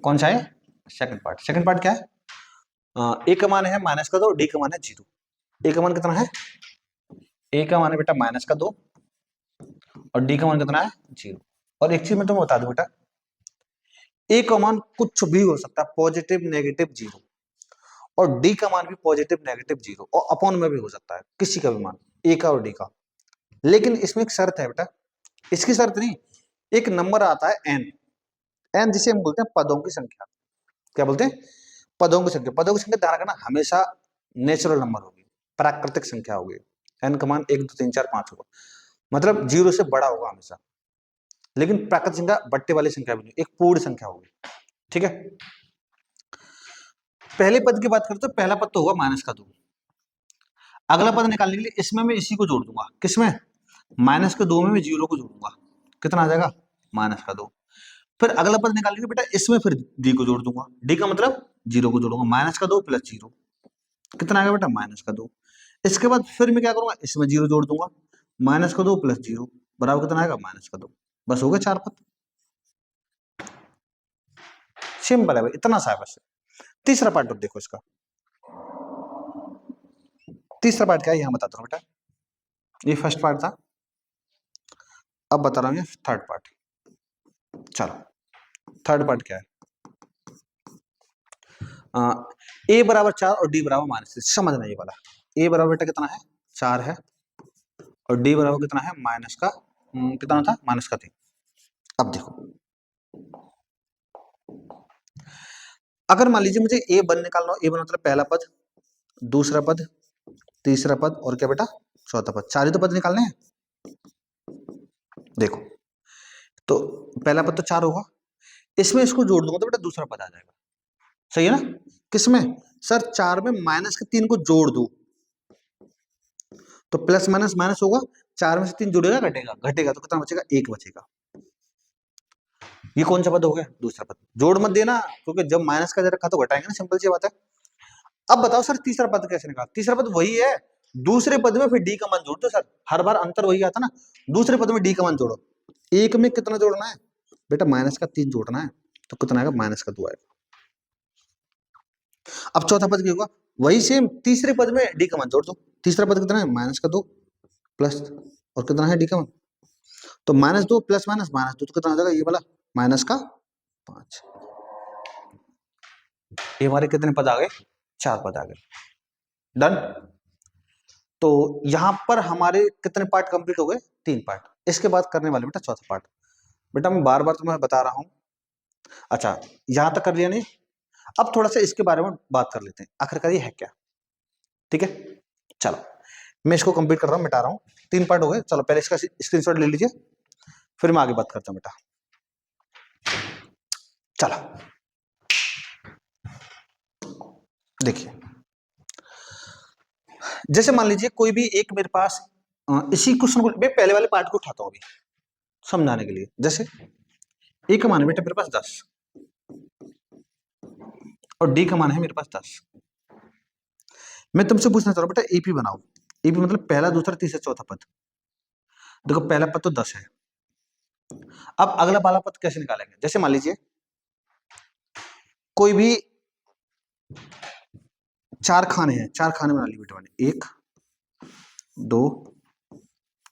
A: कौन सा है सेकंड पार्ट? सेकंड पार्ट क्या है? ए का मान है माइनस का 2, डी का मान है 0। ए का मान कितना है? ए का मान है बेटा माइनस का 2, और डी का मान कितना है 0। और एक चीज मैं तुम्हें बता दूं बेटा, ए का मान कुछ भी हो सकता है, पॉजिटिव नेगेटिव 0, और डी का मान भी पॉजिटिव नेगेटिव 0, और अपॉन में भी हो सकता है किसी का भी मान, ए का और डी का। लेकिन इसमें एक शर्त है बेटा, इसकी शर्त नहीं, एक नंबर आता है एन, एन जिसे हम बोलते हैं पदों की संख्या। क्या बोलते हैं? पदों की संख्या। पदों की संख्या ध्यान रखना हमेशा नेचुरल नंबर होगी, प्राकृतिक संख्या होगी। एन का मान 1 2 3 4 5 होगा, मतलब 0 से बड़ा होगा हमेशा। लेकिन प्राकृतिक संख्या बट्टे वाली संख्या भी नहीं, एक पूर्ण संख्या होगी। ठीक है, पहले पद की बात करते तो पहला पद तो होगा माइनस का 2। अगला पद निकालने के लिए इसमें मैं इसी को जोड़ दूंगा, किसमें? माइनस के 2 में मैं 0 को जोड़ूंगा, कितना आ जाएगा माइनस का 2। फिर अगला पद निकालने के बेटा इसमें फिर डी को जोड़ दूंगा, डी का मतलब 0 को जोड़ूंगा, माइनस का 2 प्लस 0, कितना आएगा बेटा माइनस का 2। इसके बाद फिर मैं क्या करूंगा, इसमें 0 जोड़ दूंगा, माइनस का 2 प्लस 0 बराबर कितना आएगा माइनस का 2। बस हो गए 4 पद, सिंपल है भाई, इतना सा है बस। तीसरा पार्ट अब देखो इसका, तीसरा पार्ट क्या है यहां बताता हूं बेटा। ये फर्स्ट पार्ट था, अब बता रहा हूं ये थर्ड पार्ट। चलो थर्ड पार्ट क्या है, ए बराबर 4 और डी बराबर -3, समझना ये वाला। ए बराबर बेटा कितना है 4 है, और डी बराबर कितना है माइनस का कितना था माइनस का 3। अब देखो, अगर मान लीजिए मुझे ए वन निकालना हो, ए वन मतलब पहला पद, दूसरा पद, तीसरा पद, और क्या बेटा चौथा पद, 4 ही तो पद निकालने हैं। देखो तो पहला पद तो 4 होगा, इसमें इसको जोड़ दूंगा तो बेटा दूसरा पद आ जाएगा, सही है ना। किसमें सर? 4 में माइनस के 3 को जोड़ दो तो प्लस माइनस माइनस होगा, 4 में से 3 जुड़ेगा घटेगा, घटेगा तो कितना बचेगा 1 बचेगा। ये कौन सा पद हो गया? दूसरा पद। जोड़ मत देना, क्योंकि जब माइनस का रखा तो घटाएंगे ना, सिंपल सी बात है। अब बताओ सर तीसरा पद कैसे निकाल? तीसरा पद वही है, दूसरे पद में फिर डी का मान जोड़ दो सर, हर बार अंतर वही आता ना, दूसरे पद में डी का मान जोड़ो। एक में कितना जोड़ना है बेटा? माइनस का 3 जोड़ना है, तो कितना आएगा माइनस का 2 आएगा। अब चौथा पद क्या होगा? वही सेम, तीसरे पद में डी का मान जोड़ दो। तीसरा पद कितना है? माइनस का 2 प्लस, और कितना है डी का मान, तो -2 प्लस माइनस -2, तो कितना आ जाएगा ये वाला माइनस का 5। ये हमारे कितने पद आ गए? 4 पद आ गए। डन। तो यहां पर हमारे कितने पार्ट कंप्लीट हो गए? 3 पार्ट। इसके बाद करने वाले बेटा चौथा पार्ट। बेटा मैं बार बार तुम्हें बता रहा हूं, अच्छा यहां तक कर लिया नहीं, अब थोड़ा सा इसके बारे में बात कर लेते हैं, आखिरकार ये है क्या। ठीक है, चलो मैं इसको कंप्लीट कर रहा हूं, मिटा रहा हूं। 3 पार्ट हो गए, चलो पहले इसका स्क्रीनशॉट ले लीजिए, फिर मैं आगे बात करता हूं बेटा। चलो देखिए, जैसे मान लीजिए कोई भी एक मेरे पास इसी क्वेश्चन को मैं पहले वाले पार्ट को उठाता हूं अभी समझाने के लिए। जैसे ए का मान है बेटा मेरे पास 10, और डी का मान है मेरे पास 10। मैं तुमसे पूछना चाह रहा हूं बेटा एपी बनाओ। एपी मतलब पहला दूसरा तीसरा चौथा पद। देखो पहला पद तो 10 है, अब अगला वाला पद कैसे निकालेंगे? जैसे मान लीजिए कोई भी 4 खाने हैं, 4 खाने बना लिए बेटा मैंने, 1 2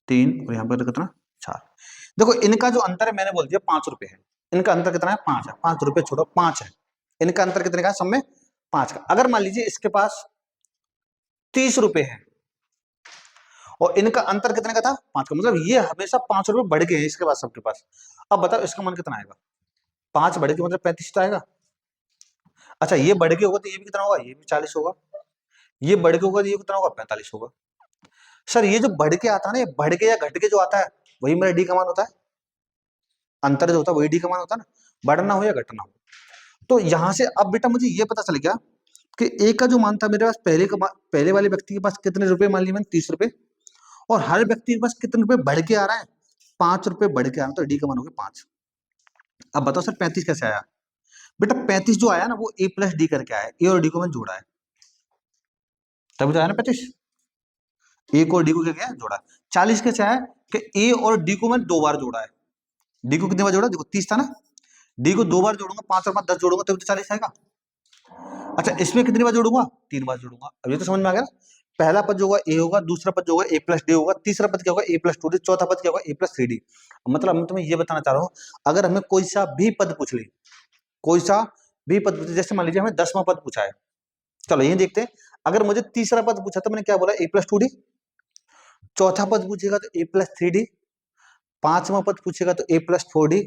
A: 3 और यहाँ पर कितना 4। देखो इनका जो अंतर है मैंने बोल दिया 5 रुपए है, इनका अंतर कितना है 5 है, 5 रुपए छोड़ो 5 है, इनका अंतर कितने का है? सब में 5 का। अगर मान लीजिए इसके पास 30 रुपए है, और इनका अंतर कितने का था, 5 का, मतलब ये हमेशा 5 रुपए बढ़ गए हैं इसके बाद सबके पास। अब बताओ इसका मान कितना आएगा, 5 बढ़ के मतलब 35 तो आएगा। अच्छा ये बढ़ के होगा तो ये भी कितना होगा, ये भी 40 होगा। ये बढ़ के होगा तो ये कितना होगा, 45 होगा। सर ये जो बढ़ के आता है ना, ये बढ़ के या घट के जो आता है वही मेरा डी का मान होता है। अंतर जो होता है वही डी का मान होता है ना, बढ़ना हो या घटना हो। तो यहां से अब बेटा मुझे ये पता चल गया कि ए का जो मान था मेरे पास पहले वाले व्यक्ति के पास कितने रुपए मान लिए मैंने, 30 रुपए, और हर व्यक्ति के पास कितने रुपए बढ़ के आ रहा है, 5 रुपए बढ़ के आ रहा है, तो डी का मान हो गया 5। अब बताओ सर 35 कैसे आया। बेटा 35 जो आया ना वो ए प्लस डी करके आया, ए और डी को मैंने जोड़ा है, तभी तो आया ना 35। ए को और डी को क्या किया, जोड़ा। 40 कैसे आया कि ए और डी को मैंने 2 बार जोड़ा है। डी को कितने बार जोड़ा, देखो 30 था ना, डी को 2 बार जोड़ूंगा, 5 और 5 10 जोड़ूंगा तभी तो 40 आएगा। अच्छा इसमें कितनी बार जोड़ूंगा, 3 बार जोड़ूंगा। अब ये तो समझ में आ गया ना, पहला पद जो होगा ए होगा, दूसरा पद जो होगा ए प्लस डी होगा, तीसरा पद क्या होगा ए प्लस टू डी, चौथा पद क्या होगा ए प्लस थ्री डी। मतलब मैं तुम्हें ये बताना चाह रहा हूँ, अगर हमें कोई सा भी पद पूछ ले, कोई सा भी पद पूछे, जैसे मान लीजिए हमें 10वां पद पूछा है, चलो ये देखते हैं। अगर मुझे तीसरा पद पूछा तो मैंने क्या बोला, ए प्लस टू डी। चौथा पद पूछेगा तो ए प्लस थ्री डी। पांचवा पद पूछेगा तो ए प्लस फोर डी।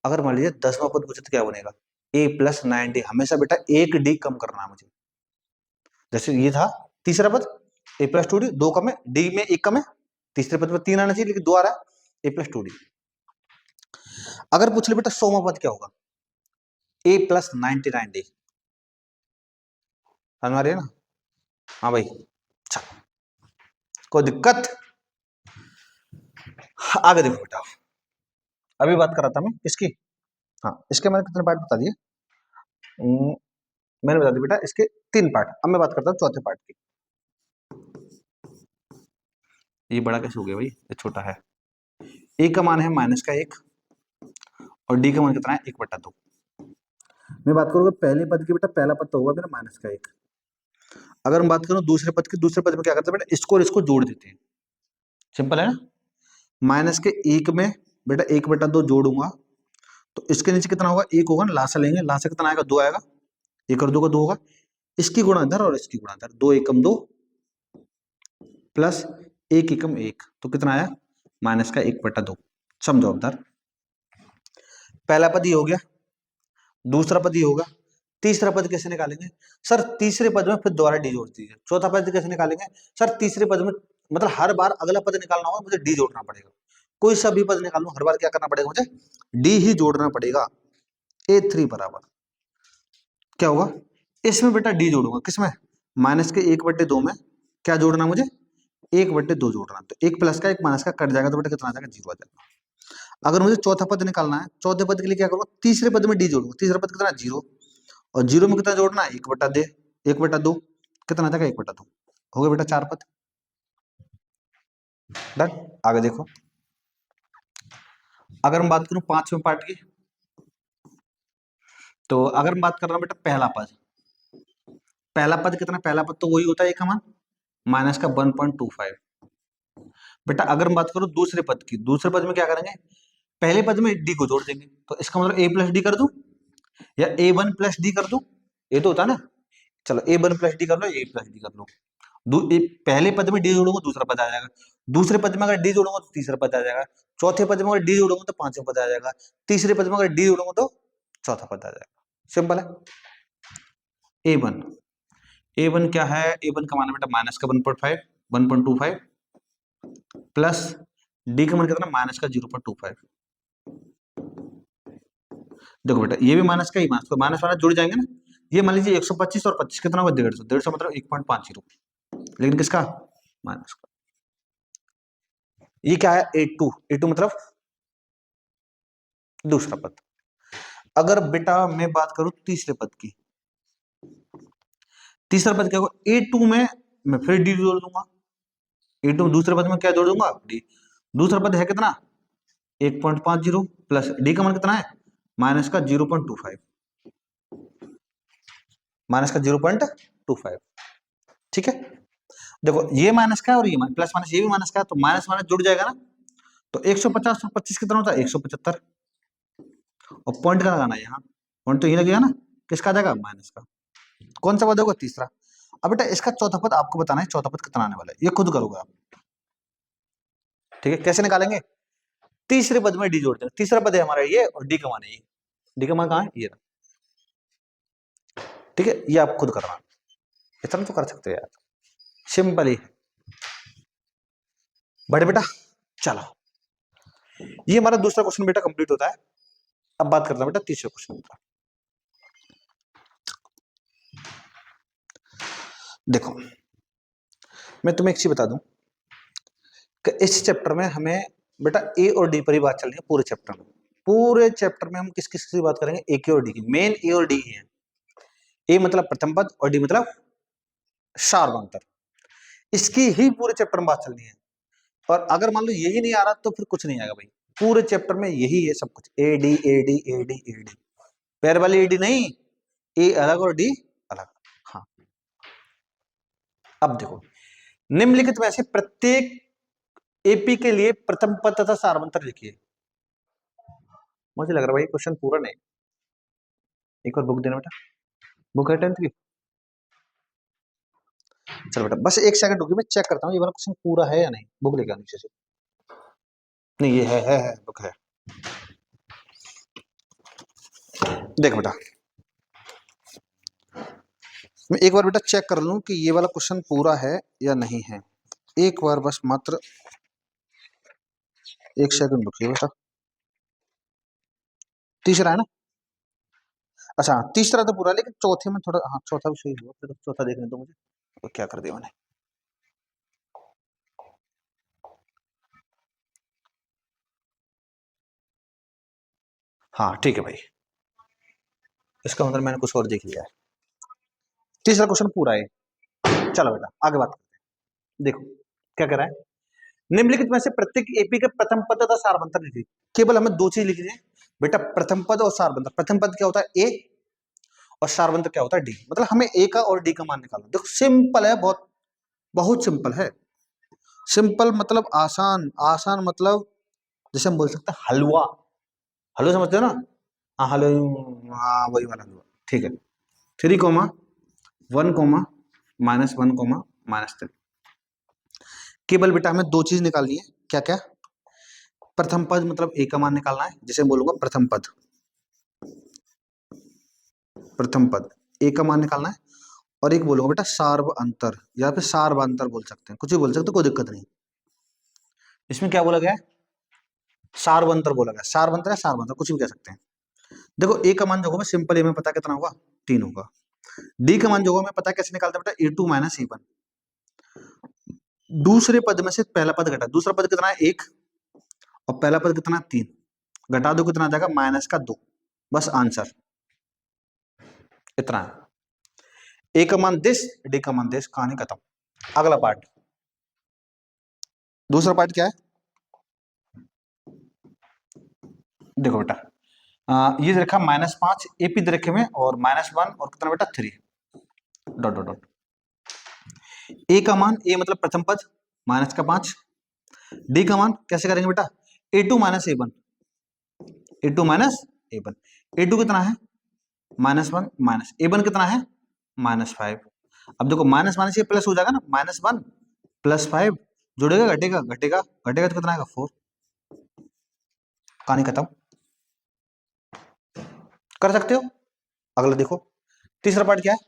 A: अगर मान लीजिए 10वां पद पूछे तो क्या बनेगा, ए प्लस नाइन डी। हमेशा बेटा एक डी कम करना है मुझे। जैसे ये था तीसरा पद ए प्लस टू डी, 2 कम है, डी में 1 कम है, तीसरे पद में 3 आना चाहिए लेकिन 2 आ रहा है, ए प्लस टू डी। अगर पूछ ले बेटा 100वां पद क्या होगा, ए प्लस 99 डी। समझ आ रही है ना। हाँ भाई, अच्छा कोई दिक्कत। आगे देखो बेटा, अभी बात कर रहा था मैं इसकी, हाँ इसके मैंने कितने पार्ट बता दिए, मैंने बता दिया बेटा इसके 3 पार्ट। अब मैं बात करता हूँ चौथे पार्ट की। ये बड़ा कैसे हो गया भाई, ये छोटा है। ए का मान है -1 और डी का मान कितना है, 1/2। मैं बात करूंगा पहले पद की, बेटा पहला पद तो होगा मेरा -1। अगर मैं बात करूं दूसरे पद की, दूसरे पद में क्या करते हैं बेटा, इसको और इसको जोड़ देते हैं। सिंपल है ना, -1 में बेटा 1/2 जोड़ूंगा तो इसके नीचे कितना होगा, 1 होगा ना, लासा लेंगे, लासा कितना आएगा, 2 आएगा, 1 और 2 का 2 होगा। इसकी गुणा इधर और इसकी गुणा इधर, 2 एकम 2 प्लस 1 एकम 1, तो कितना आया, -1/2। समझो उधर, पहला पद ये हो गया, दूसरा पद ये होगा, तीसरा पद कैसे निकालेंगे सर, तीसरे पद में फिर दोबारा डी जोड़ दीजिए। चौथा पद कैसे निकालेंगे सर, तीसरे पद में मतलब हर बार अगला पद निकालना होगा मुझे डी जोड़ना पड़ेगा। कोई सा भी पद निकालूं हर बार क्या करना पड़ेगा, मुझे डी ही जोड़ना पड़ेगा। A3 बराबर क्या होगा, इसमें बेटा डी जोड़ूंगा, किसमें, -1/2 में क्या जोड़ना मुझे, 1/2 जोड़ना। तो एक प्लस का एक माइनस का कट जाएगा तो बेटा कितना आ जाएगा, 0 आ जाएगा। अगर मुझे चौथा पद निकालना है, चौथे पद के लिए क्या करूंगा, तीसरे पद में डी जोड़ूंगा, तीसरा पद कितना 0, और 0 में कितना जोड़ना है, 1/2 कितना आ जाएगा, 1/2 हो गया बेटा 4 पद। डन। आगे देखो, अगर हम बात करूं 5वें पार्ट की, तो अगर मैं बात कर रहा हूं बेटा पहला पद, पहला पद कितना, पहला पद तो वही होता है एक मान माइनस का 1.25। बेटा अगर मैं बात करूं दूसरे पद की, दूसरे पद में क्या करेंगे, पहले पद में डी को जोड़ देंगे, तो इसका मतलब ए प्लस डी कर दूं या A1 प्लस डी कर दूं, ये तो होता है ना। चलो A1 प्लस डी कर लो, ए प्लस डी कर लो। पहले पद में डी जोड़ूंगा दूसरा पद आ जाएगा, दूसरे पद में अगर डी जोड़ूंगा तो तीसरा पद आ जाएगा, चौथे पद में अगर डी जोड़ूंगा तो पांचवा पद आ जाएगा, तीसरे पद में अगर डी जोड़ूंगा तो चौथा पद आ जाएगा। सिंपल है। A1, A1 क्या है, A1 का मान है बेटा माइनस का 1.25 प्लस डी का मान कितना, माइनस का 0.25। देखो बेटा ये भी माइनस का ही, माइनस तो माइनस जुड़ जाएंगे ना। ये मान लीजिए 125 और 25 कितना होगा, 150, 150 मतलब 1.50, लेकिन किसका, माइनस का। ये क्या है, A2 मतलब दूसरा पद। अगर बेटा मैं बात करूं तीसरे पद की, तीसरा पद क्या होगा, A2 में मैं फिर डी जोड़ दूंगा, A2 दूसरे पद में क्या जोड़ दूंगा, डी। दूसरा पद है कितना, 1.50 प्लस डी का मान कितना है, माइनस का 0.25, माइनस का 0.25। ठीक है, देखो ये माइनस का है और ये प्लस माइनस ये भी माइनस का है, तो माइनस माइनस जुड़ जाएगा ना। तो 150 और 25 कितना होता है, 175, और पॉइंट का लगाना है यहाँ, पॉइंट तो ये लगेगा ना, किसका आ जाएगा, माइनस का। कौन सा पद होगा, तीसरा। अब बेटा इसका चौथा पद आपको बताना है, चौथा पद कितना आने वाला है, ये खुद करोगे आप। ठीक है, कैसे निकालेंगे? तीसरे पद में डी जोड़ देंगे। तीसरा पद है हमारा ये और डी का मान है ये। डी का मान कहाँ है? ये रहा। ठीक है, ये आप खुद करना, इतना तो कर सकते हो यार, सिंपल ही है। बड़े बेटा चलो, ये हमारा दूसरा क्वेश्चन बेटा कंप्लीट होता है। अब बात करता हूं बेटा तीसरे क्वेश्चन का। देखो मैं तुम्हें एक चीज बता दूं कि इस चैप्टर में हमें बेटा ए और डी पर ही बात चल रही है पूरे चैप्टर में। पूरे चैप्टर में हम किस किस की बात करेंगे? ए की और डी की। मेन ए और डी ही है। ए मतलब प्रथम पद और डी मतलब सार्वंतर। इसकी ही पूरे चैप्टर में बात चलनी है। और अगर मान लो यही नहीं आ रहा तो फिर कुछ नहीं आएगा भाई। पूरे चैप्टर में यही है सब कुछ, A D A D A D A D. पैर वाली ए डी नहीं, ए अलग और डी अलग। हाँ, अब देखो निम्नलिखित में से प्रत्येक एपी के लिए प्रथम पद तथा सार्वंतर लिखिए। मुझे लग रहा है भाई क्वेश्चन पूरा नहीं। एक और बुक देना बेटा, बुक है 10th की। चलो बेटा बस एक सेकंड रुकिए, मैं चेक करता हूँ ये वाला क्वेश्चन पूरा है या नहीं। बुक लेके आ नीचे से। नहीं ये है बुक है। देख बेटा, मैं एक बार बेटा चेक कर लूं कि ये वाला क्वेश्चन पूरा है या नहीं है। एक बार बस मात्र एक सेकंड रुकिए बेटा। तीसरा है ना? अच्छा तीसरा तो पूरा, लेकिन चौथे में थोड़ा, हाँ चौथा भी सही हुआ। फिर चौथा देखने दो मुझे, तो क्या कर दिया मैंने। हाँ ठीक है भाई, इसका मतलब मैंने कुछ और देख लिया है। तीसरा क्वेश्चन पूरा है। चलो बेटा आगे बात करते हैं। देखो क्या कह रहा है, निम्नलिखित में से प्रत्येक एपी के प्रथम पद तथा सार्वंतर लिखिए। केवल हमें दो चीज लिखनी है बेटा, प्रथम पद और सार्वंतर। प्रथम पद क्या होता है? ए, और सार्वंतर क्या होता है? डी। मतलब हमें ए का और डी का मान निकालना। देखो सिंपल है, बहुत बहुत सिंपल है। सिंपल मतलब आसान, आसान मतलब जैसे हम बोल सकते हैं हलवा। हलवा समझते हो ना? हाँ हलवा, हाँ वही वाला हलवा। ठीक है, 3, 1, -1, -3। केवल बेटा हमें दो चीज निकालनी है। क्या क्या? प्रथम पद मतलब ए का मान निकालना है, जिसे बोलूंगा प्रथम पद। प्रथम पद ए का मान निकालना है। और एक बोलूंगा बेटा सार्व अंतर, या फिर सार्वांतर बोल सकते हैं, कुछ भी बोल सकते हो, कोई दिक्कत नहीं। इसमें क्या बोला गया है? सार्वंतर बोला गया। सार्वंतर या सार्वांतर कुछ भी कह सकते हैं। देखो ए का मान जो होगा सिंपल ए में पता कितना होगा? 3 होगा। डी का मान जो होगा मैं पता कैसे निकालता बेटा? A2 - A1। दूसरे पद में से पहला पद घटा, दूसरा पद कितना है? 1, और पहला पद कितना? 3। घटा दो कितना आ जाएगा? -2। बस आंसर इतना है। ए का मान दिस, डी का मान दिस, कहानी खत्म। अगला पार्ट, दूसरा पार्ट क्या है? देखो बेटा, ये रखा -5 एपी रखे में, और -1 और कितना बेटा? 3 डॉट डॉट डॉट। ए का मान, ए मतलब प्रथम पद, माइनस का 5। डी का मान कैसे करेंगे बेटा? A2 - A1। A2 - A1। A2 कितना है? -1, माइनस A1 कितना है? -5। अब देखो माइनस माइनस ये प्लस हो जाएगा ना, -1 +5, जुड़ेगा घटेगा, घटेगा घटेगा तो कितना आएगा? 4। कहानी खत्म। कर सकते हो। अगला देखो, तीसरा पार्ट क्या है?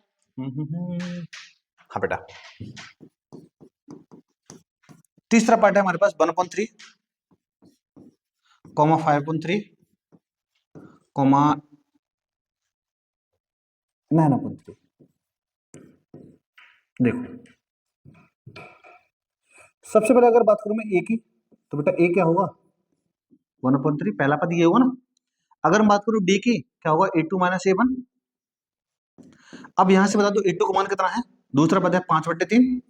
A: हाँ बेटा, तीसरा पार्ट है हमारे पास 1/3, 5/3, 9/3। देखो सबसे पहले अगर बात करूं मैं ए की, तो बेटा ए क्या होगा? 1/3, पहला पद ये होगा ना। अगर मैं बात करूं डी की, क्या होगा? A2 - A1। अब यहां से बता दो A2 का मान कितना है? दूसरा पद है 5/3,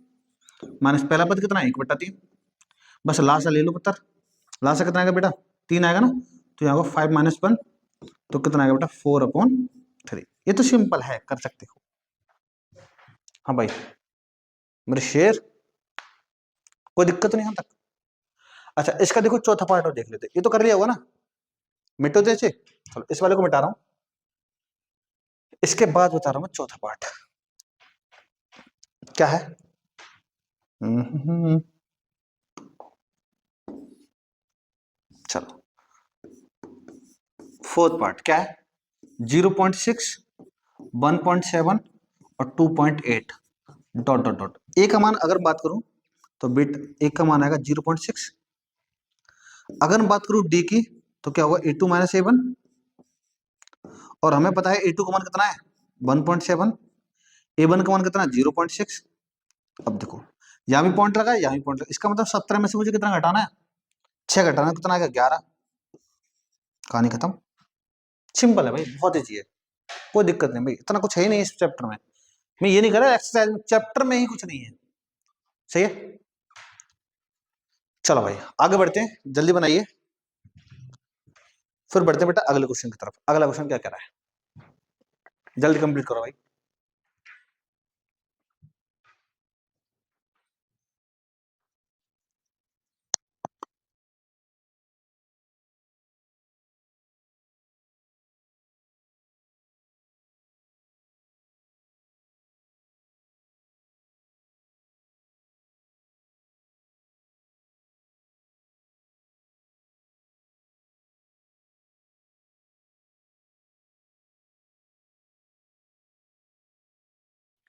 A: माइनस पहला पद कितना है? 1/3। बस लास्ट ले लो पत्थर। लास्ट कितना आएगा बेटा? 3 आएगा ना। तो यहाँ होगा 5 - 1, तो कितना आएगा बेटा? 4/3। ये तो सिंपल है, कर सकते हो। हाँ भाई मेरे शेर, कोई दिक्कत नहीं यहाँ तक। अच्छा इसका देखो चौथा पार्ट और देख लेते। ये तो कर लिया होगा ना, मिटो जैसे। चलो इस वाले को मिटा रहा हूं, इसके बाद बता रहा हूं मैं चौथा पार्ट क्या है। चलो फोर्थ पार्ट क्या है, 0.6, 1.7 और 2.8 डॉट डॉट डॉट। ए का मान अगर बात करूं तो बिट ए का मान आएगा 0.6। अगर मैं बात करूं डी की तो क्या होगा, A2 माइनस A1, और हमें पता है A2 का मान कितना है 1.7, A1 का मान कितना है 0.6। अब देखो यहाँ भी पॉइंट लगा है, यहाँ भी पॉइंट लगा, इसका मतलब 17 में से मुझे कितना घटाना है, 6 घटाना है, कितना आएगा 11। कहानी खत्म। सिंपल है भाई, बहुत ईजी है, कोई दिक्कत नहीं भाई, इतना कुछ है ही नहीं इस चैप्टर में। मैं ये नहीं कर रहा एक्सरसाइज में, चैप्टर में ही कुछ नहीं है। सही है, चलो भाई आगे बढ़ते हैं, जल्दी बनाइए, फिर बढ़ते हैं बेटा अगले क्वेश्चन की तरफ। अगला क्वेश्चन क्या कह रहा है, जल्दी कंप्लीट करो भाई।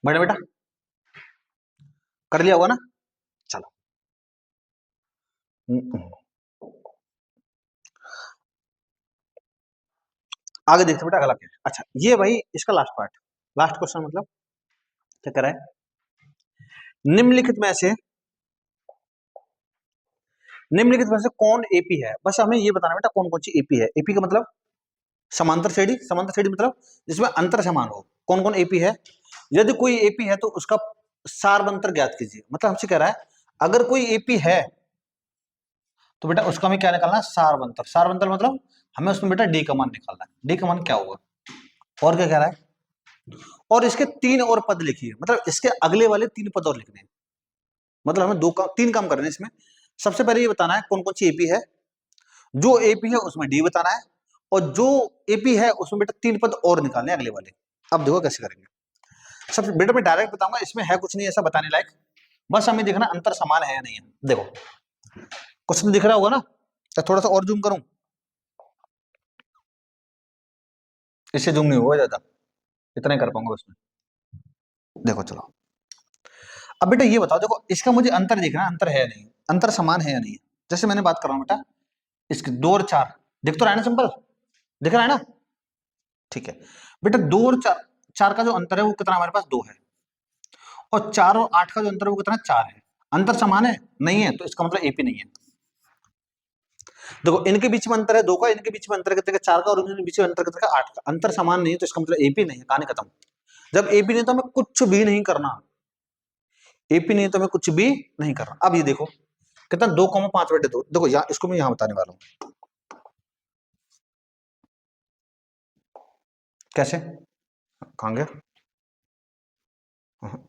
A: बड़ा बेटा कर लिया होगा ना, चलो। आगे देखते हैं बेटा अगला क्या है। अच्छा ये भाई इसका लास्ट पार्ट, लास्ट क्वेश्चन मतलब क्या कर रहा है, निम्नलिखित में से कौन एपी है। बस हमें ये बताना बेटा कौन कौन सी एपी है। एपी का मतलब समांतर श्रेणी, समांतर श्रेणी मतलब जिसमें अंतर समान हो। कौन कौन एपी है, यदि कोई एपी है तो उसका सार अंतर ज्ञात कीजिए। मतलब हमसे कह रहा है अगर कोई एपी है तो बेटा उसका हमें क्या निकालना है, सार अंतर। सार अंतर मतलब हमें उसमें बेटा डी का मान निकालना है। डी का मान क्या होगा, और क्या कह रहा है, और इसके 3 और पद लिखिए, मतलब इसके अगले वाले 3 पद और लिखने हैं। मतलब हमें 3 काम करने हैं इसमें। सबसे पहले ये बताना है कौन कौन सी एपी है, जो एपी है उसमें डी बताना है, और जो एपी है उसमें बेटा 3 पद और निकालने अगले वाले। अब देखो कैसे करेंगे। सबसे बेटा मैं डायरेक्ट बताऊंगा, इसमें है कुछ नहीं ऐसा बताने लायक, बस हमें देखना अंतर समान है या नहीं है। देखो क्वेश्चन दिख रहा होगा ना, या थोड़ा सा और जूम करूं, इससे जूम नहीं होगा ज्यादा, इतना ही कर पाऊंगा उसमें। देखो चलो अब बेटा ये बताओ, देखो इसका मुझे अंतर देखना, अंतर है या नहीं, अंतर समान है या नहीं। जैसे मैंने बात कर रहा हूं बेटा, इसके 2 और 4 दिख तो रहा है ना, सिंपल दिख रहा है ना, ठीक है बेटा। 2 और 4, 4 का जो अंतर है वो कितना हमारे पास 2 है, और 4 और 8 का जो अंतर है वो कितना 4 है। अंतर समान है नहीं है, तो इसका मतलब एपी नहीं है। देखो इनके बीच में अंतर है 2 का, इनके बीच में अंतर कितने का 4 का, और इनके बीच में अंतर कितने का 8 का। अंतर समान नहीं है तो इसका मतलब एपी नहीं है, कहानी खत्म। जब एपी नहीं तो हमें कुछ भी नहीं करना, एपी नहीं तो हमें कुछ भी नहीं करना। अब ये देखो कितना 2,5/2, देखो यहाँ इसको मैं यहाँ बताने वाला हूँ कैसे, कहाँ गया, हाँ।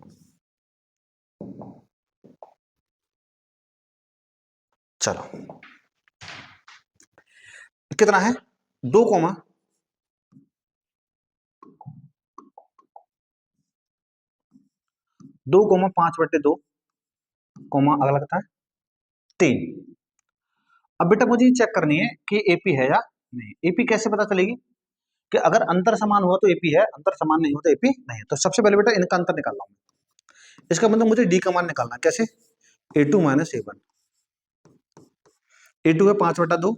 A: चलो कितना है 2, 2,5/2, अगला कितना है 3। अब बेटा मुझे चेक करनी है कि एपी है या नहीं। एपी कैसे पता चलेगी, कि अगर अंतर समान हुआ तो एपी है, अंतर समान नहीं हुआ तो एपी नहीं है। तो सबसे पहले बेटा इनका अंतर निकालना हूं, इसका मतलब मुझे डी का मान निकालना है। कैसे, A2 माइनस A1, A2 है 5/2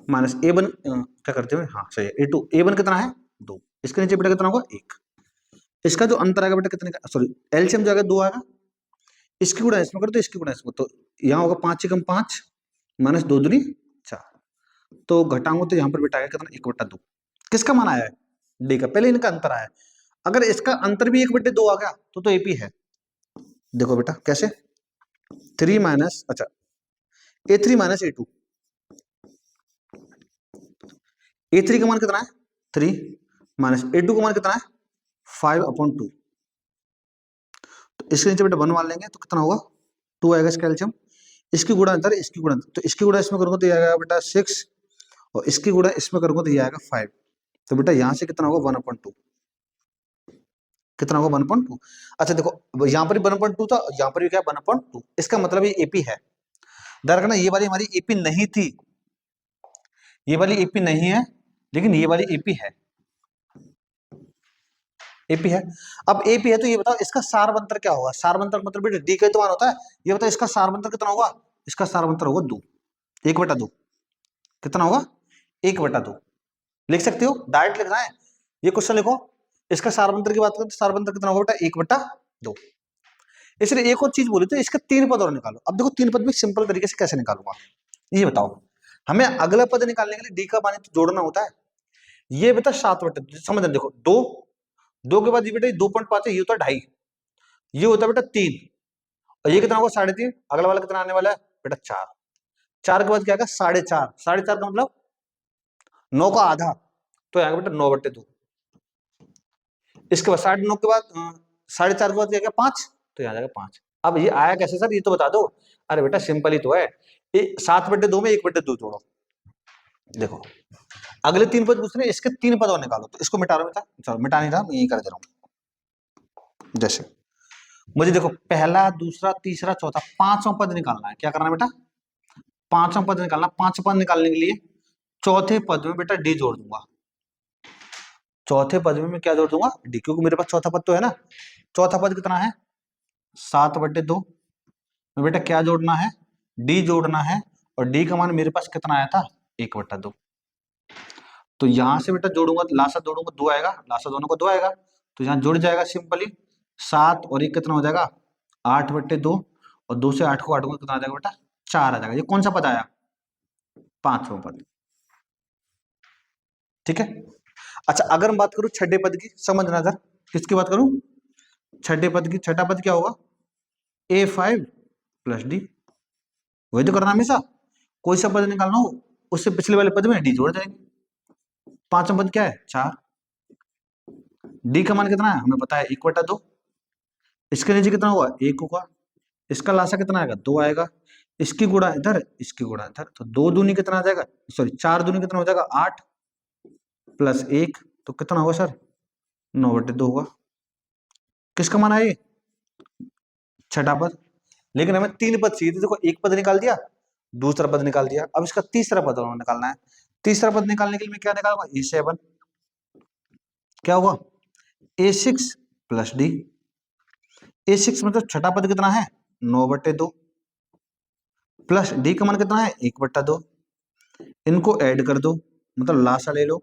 A: माइनस A1, क्या करते हुए, हाँ सही है, A1 कितना है 2, इसके नीचे बेटा कितना होगा 1। इसका जो अंतर आएगा बेटा कितने का, सॉरी एलसीएम जो आएगा 2 आएगा, इसकी गुणा इसमें करो तो इसकी गुणा इसमें, तो यहाँ होगा 5 एकम 5 माइनस 2 दूनी 4, तो घटाऊंगा तो यहाँ पर बेटा आएगा कितना 1/2। किसका मान आया है, डी का। पहले इनका अंतर आया है, अगर इसका अंतर भी 1/2 आ गया तो एपी है। देखो बेटा कैसे, 3 माइनस, अच्छा A3 माइनस A2, A3 का मान कितना है 3 माइनस A2 का मान कितना है 5/2, तो इसके नीचे बेटा 1 मान लेंगे तो कितना होगा 2 आएगा इसका एलसीएम। इसकी गुणा अंतर, इसकी गुणा, तो इसकी गुणा इसमें करूंगा तो ये आएगा बेटा 6, और इसकी गुणा इसमें करूंगा तो ये आएगा 5। तो बेटा यहाँ से कितना होगा 1/2, कितना होगा 1/2। अच्छा देखो यहाँ पर भी 1/2 था, यहाँ पर भी क्या 1/2, इसका मतलब ये एपी है। ध्यान रखना ये वाली हमारी एपी नहीं थी, ये वाली एपी नहीं है, लेकिन ये वाली एपी है, एपी है। अब एपी है तो ये बताओ इसका सारवंतर क्या होगा? सारवंतर मतलब बेटा डी का ही तो मान होता है। ये बताओ इसका सारवंतर कितना होगा? इसका सारवंतर होगा 2, 1/2। कितना होगा? 1/2। लिख सकते हो, डायरेक्ट लिखना है ये क्वेश्चन लिखो। इसका सारवंतर की बात करें तो सारवंतर कितना होगा बेटा? 1/2। इसलिए एक और चीज बोली थी, इसके 3 पद और निकालो। अब देखो 3 पद भी सिंपल तरीके से कैसे निकालूंगा ये बताओ। हमें अगला पद निकालने के लिए डी का मान तो जोड़ना होता है। ये बेटा 7/2 समझ देखो, 2 2 के बाद ये बेटा 2.5 है, ये होता है 2.5, ये होता है बेटा 3, और ये कितना होगा? 3.5। अगला वाला कितना आने वाला है बेटा? 4। 4 के बाद क्या आएगा? 4.5। 4.5 का मतलब 9 का आधा, तो आएगा बेटा 9/2। इसके बाद 9.5 के बाद 4.5 के बाद क्या? 5, तो यहाँ जाएगा 5। अब ये आया कैसे सर, ये तो बता दो। अरे बेटा सिंपल ही तो है, 7/2 में 1/2 जोड़ो। देखो अगले 3 पद पूछ रहे हैं, इसके 3 पद और निकालो। तो इसको मिटा रहा बेटा, चलो मिटा नहीं रहा, मैं यही कर दे रहा हूं। जैसे मुझे देखो पहला, दूसरा, तीसरा, चौथा, 5वां पद निकालना है। क्या करना है बेटा? 5वां पद निकालना। 5वां पद निकालने के लिए चौथे पद में बेटा डी जोड़ दूंगा। चौथे पद में मैं क्या जोड़ दूंगा? डी, क्योंकि मेरे पास चौथा पद तो है ना। चौथा पद कितना है? 7/2 में बेटा क्या जोड़ना है? डी जोड़ना है, और डी का मान मेरे पास कितना आया था? 1/2। तो यहां से बेटा जोड़ूंगा, लासा जोड़ूंगा 2 आएगा, लासा दोनों को 2 आएगा, तो यहाँ जुड़ जाएगा सिंपली। 7 और 1 कितना हो जाएगा? 8/2, और 2 से 8 को 8 को कितना आ जाएगा बेटा? 4 आ जाएगा। ये कौन सा पद आया? 5वां पद। ठीक है। अच्छा अगर मैं बात करूं छठे पद की, समझना इधर। किसकी बात करूं? छठे पद की। छठा पद क्या होगा? A5 + D। वही तो करना हमेशा, कोई सा पद निकालना हो उससे पिछले वाले पद में डी जोड़ जाएंगे। 5वां पद क्या है? 4। डी का मान कितना है हमें पता है? 1/2। इसके नीचे कितना होगा? 1 होगा। इसका लासा कितना आएगा? 2 आएगा। इसकी गुणा इधर, इसकी गुणा इधर, तो 2 दूनी कितना आ जाएगा? सॉरी 4 दूनी कितना हो जाएगा? 8 + 1, तो कितना होगा सर? 9/2 होगा। किसका मान है ये? छठा पद। लेकिन हमें 3 पद चाहिए थे। देखो एक पद निकाल दिया, दूसरा पद निकाल दिया, अब इसका तीसरा पद और निकालना है। तीसरा पद निकालने के लिए मैं क्या निकालूंगा? A7। क्या होगा? A6 + D। A6 मतलब छठा पद कितना है? 9/2, प्लस डी का मान कितना है? 1/2। इनको ऐड कर दो, मतलब लासा ले लो।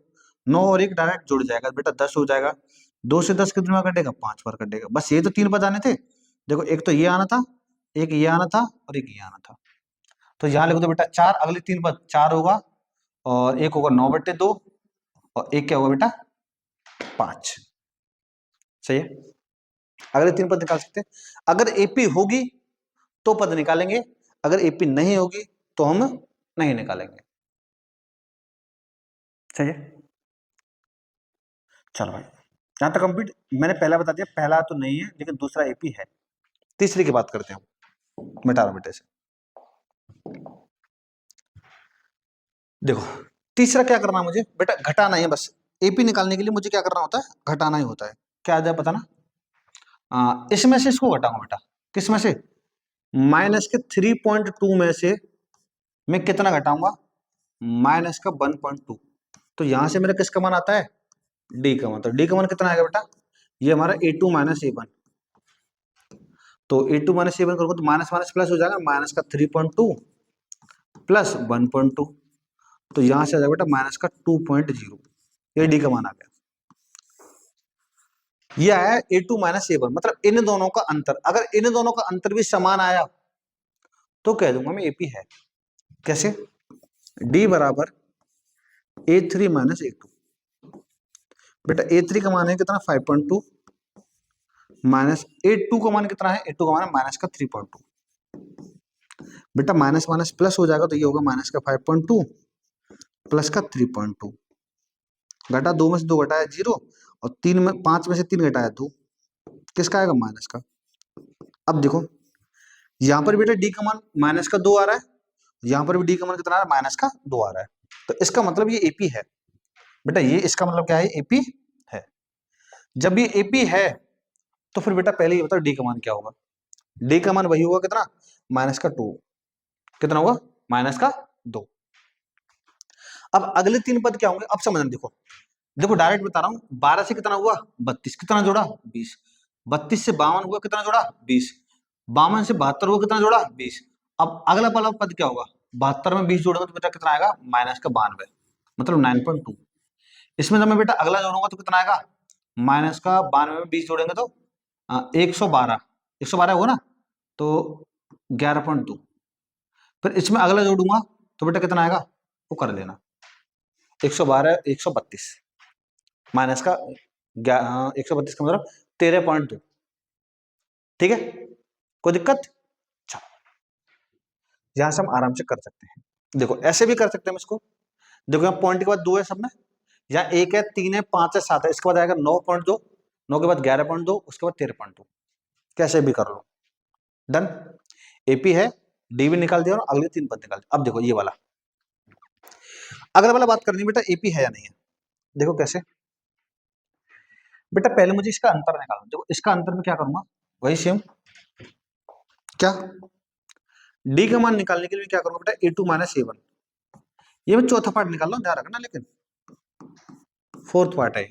A: 9 और 1 डायरेक्ट जुड़ जाएगा बेटा, 10 हो जाएगा। 2 से 10 कितने बार कटेगा? 5 बार कटेगा। बस ये तो 3 पद आने थे। देखो एक तो ये आना था, एक ये आना था, और एक ये आना था। तो यहाँ लिख दो बेटा 4। अगले 3 पद 4 होगा, और एक होगा 9/2, और एक क्या होगा बेटा? 5। सही है। अगले 3 पद निकाल सकते हैं। अगर एपी होगी तो पद निकालेंगे, अगर एपी नहीं होगी तो हम नहीं निकालेंगे। सही है। चलो भाई यहां तक कंप्लीट। मैंने पहला बता दिया, पहला तो नहीं है लेकिन दूसरा एपी है। तीसरी की बात करते हैं, मिटा लो बेटे से। देखो तीसरा क्या करना है मुझे बेटा? घटाना ही है बस। एपी निकालने के लिए मुझे क्या करना होता है? घटाना ही होता है। क्या आ जाए पता ना? इसमें से इसको घटाऊंगा बेटा। किस में से? माइनस के 3.2 में से मैं कितना घटाऊंगा? माइनस का 1.2। तो यहां से मेरा किसका मान आता है? डी का मान। तो डी का मान कितना आएगा बेटा? ये हमारा A2 - A1। तो A2 - A1 करोगे तो माइनस माइनस प्लस हो जाएगा, माइनस का 3.2 प्लस 1.2। तो यहां से आ जाएगा बेटा माइनस का 2.0। ये डी का मान आ गया। ये आया A2 - A1, मतलब इन दोनों का अंतर। अगर इन दोनों का अंतर भी समान आया तो कह दूंगा मैं एपी है। कैसे? डी बराबर A3 - A2। बेटा A3 का मान है कितना? 5.2, माइनस A2 का मान कितना है? A2 का मान है माइनस का 3.2। बेटा माइनस माइनस प्लस हो जाएगा, तो ये होगा माइनस का 5.2 प्लस का 3.2। घटा 2 में से 2 घटाया 0, और 5 में से 3 घटाया 2, किसका आएगा? माइनस का। अब देखो यहाँ पर बेटा डी का मान माइनस का 2 आ रहा है, यहाँ पर भी डी का मान कितना आ रहा है? माइनस का 2 आ रहा है। तो इसका मतलब ये एपी है बेटा। ये इसका मतलब क्या है? एपी है। जब ये एपी है तो फिर बेटा पहले ये बताओ डी का मान क्या होगा? डी का मान वही होगा कितना? माइनस का 2। कितना होगा? माइनस का 2। अब अगले 3 पद क्या होंगे, अब समझना। देखो देखो डायरेक्ट बता रहा हूँ, 12 से कितना हुआ 32, कितना जोड़ा 20, 32 से 52 हुआ कितना जोड़ा 20, 52 से 72 हुआ कितना जोड़ा 20। अब अगला वाला पद क्या होगा, 72 में 20 जोड़ेंगे तो बेटा कितना आएगा माइनस का 92, मतलब 9.2। इसमें जब मैं बेटा अगला जोड़ूंगा तो कितना आएगा, माइनस का 92 में 20 जोड़ेंगे तो 112, 112 हुआ ना, तो 11.2। फिर इसमें अगला जोड़ूंगा तो बेटा कितना आएगा, वो कर लेना, 112 132 माइनस का 132 का मतलब 13.2। ठीक है, कोई दिक्कत। चलो यहां से हम आराम से कर सकते हैं। देखो ऐसे भी कर सकते हैं हम इसको। देखो यहाँ पॉइंट के बाद 2 है सब में, यहाँ 1 है 3 है 5 है 7 है, इसके बाद आएगा 9.2, 9 के बाद 11.2, उसके बाद 13.2। कैसे भी कर लो, डन। एपी है, डी भी निकाल दिया और अगले 3 पद निकाल दिया। अब देखो ये वाला, अगला वाला बात करनी बेटा एपी है या नहीं है। देखो कैसे, बेटा पहले मुझे इसका अंतर निकालना। देखो इसका अंतर में क्या करूंगा, वही सेम, क्या डी का मान निकालने के लिए क्या करूंगा बेटा, ए टू माइनस ए वन। ये मैं चौथा पार्ट निकाल रहा हूं, ध्यान रखना, लेकिन फोर्थ पार्ट है।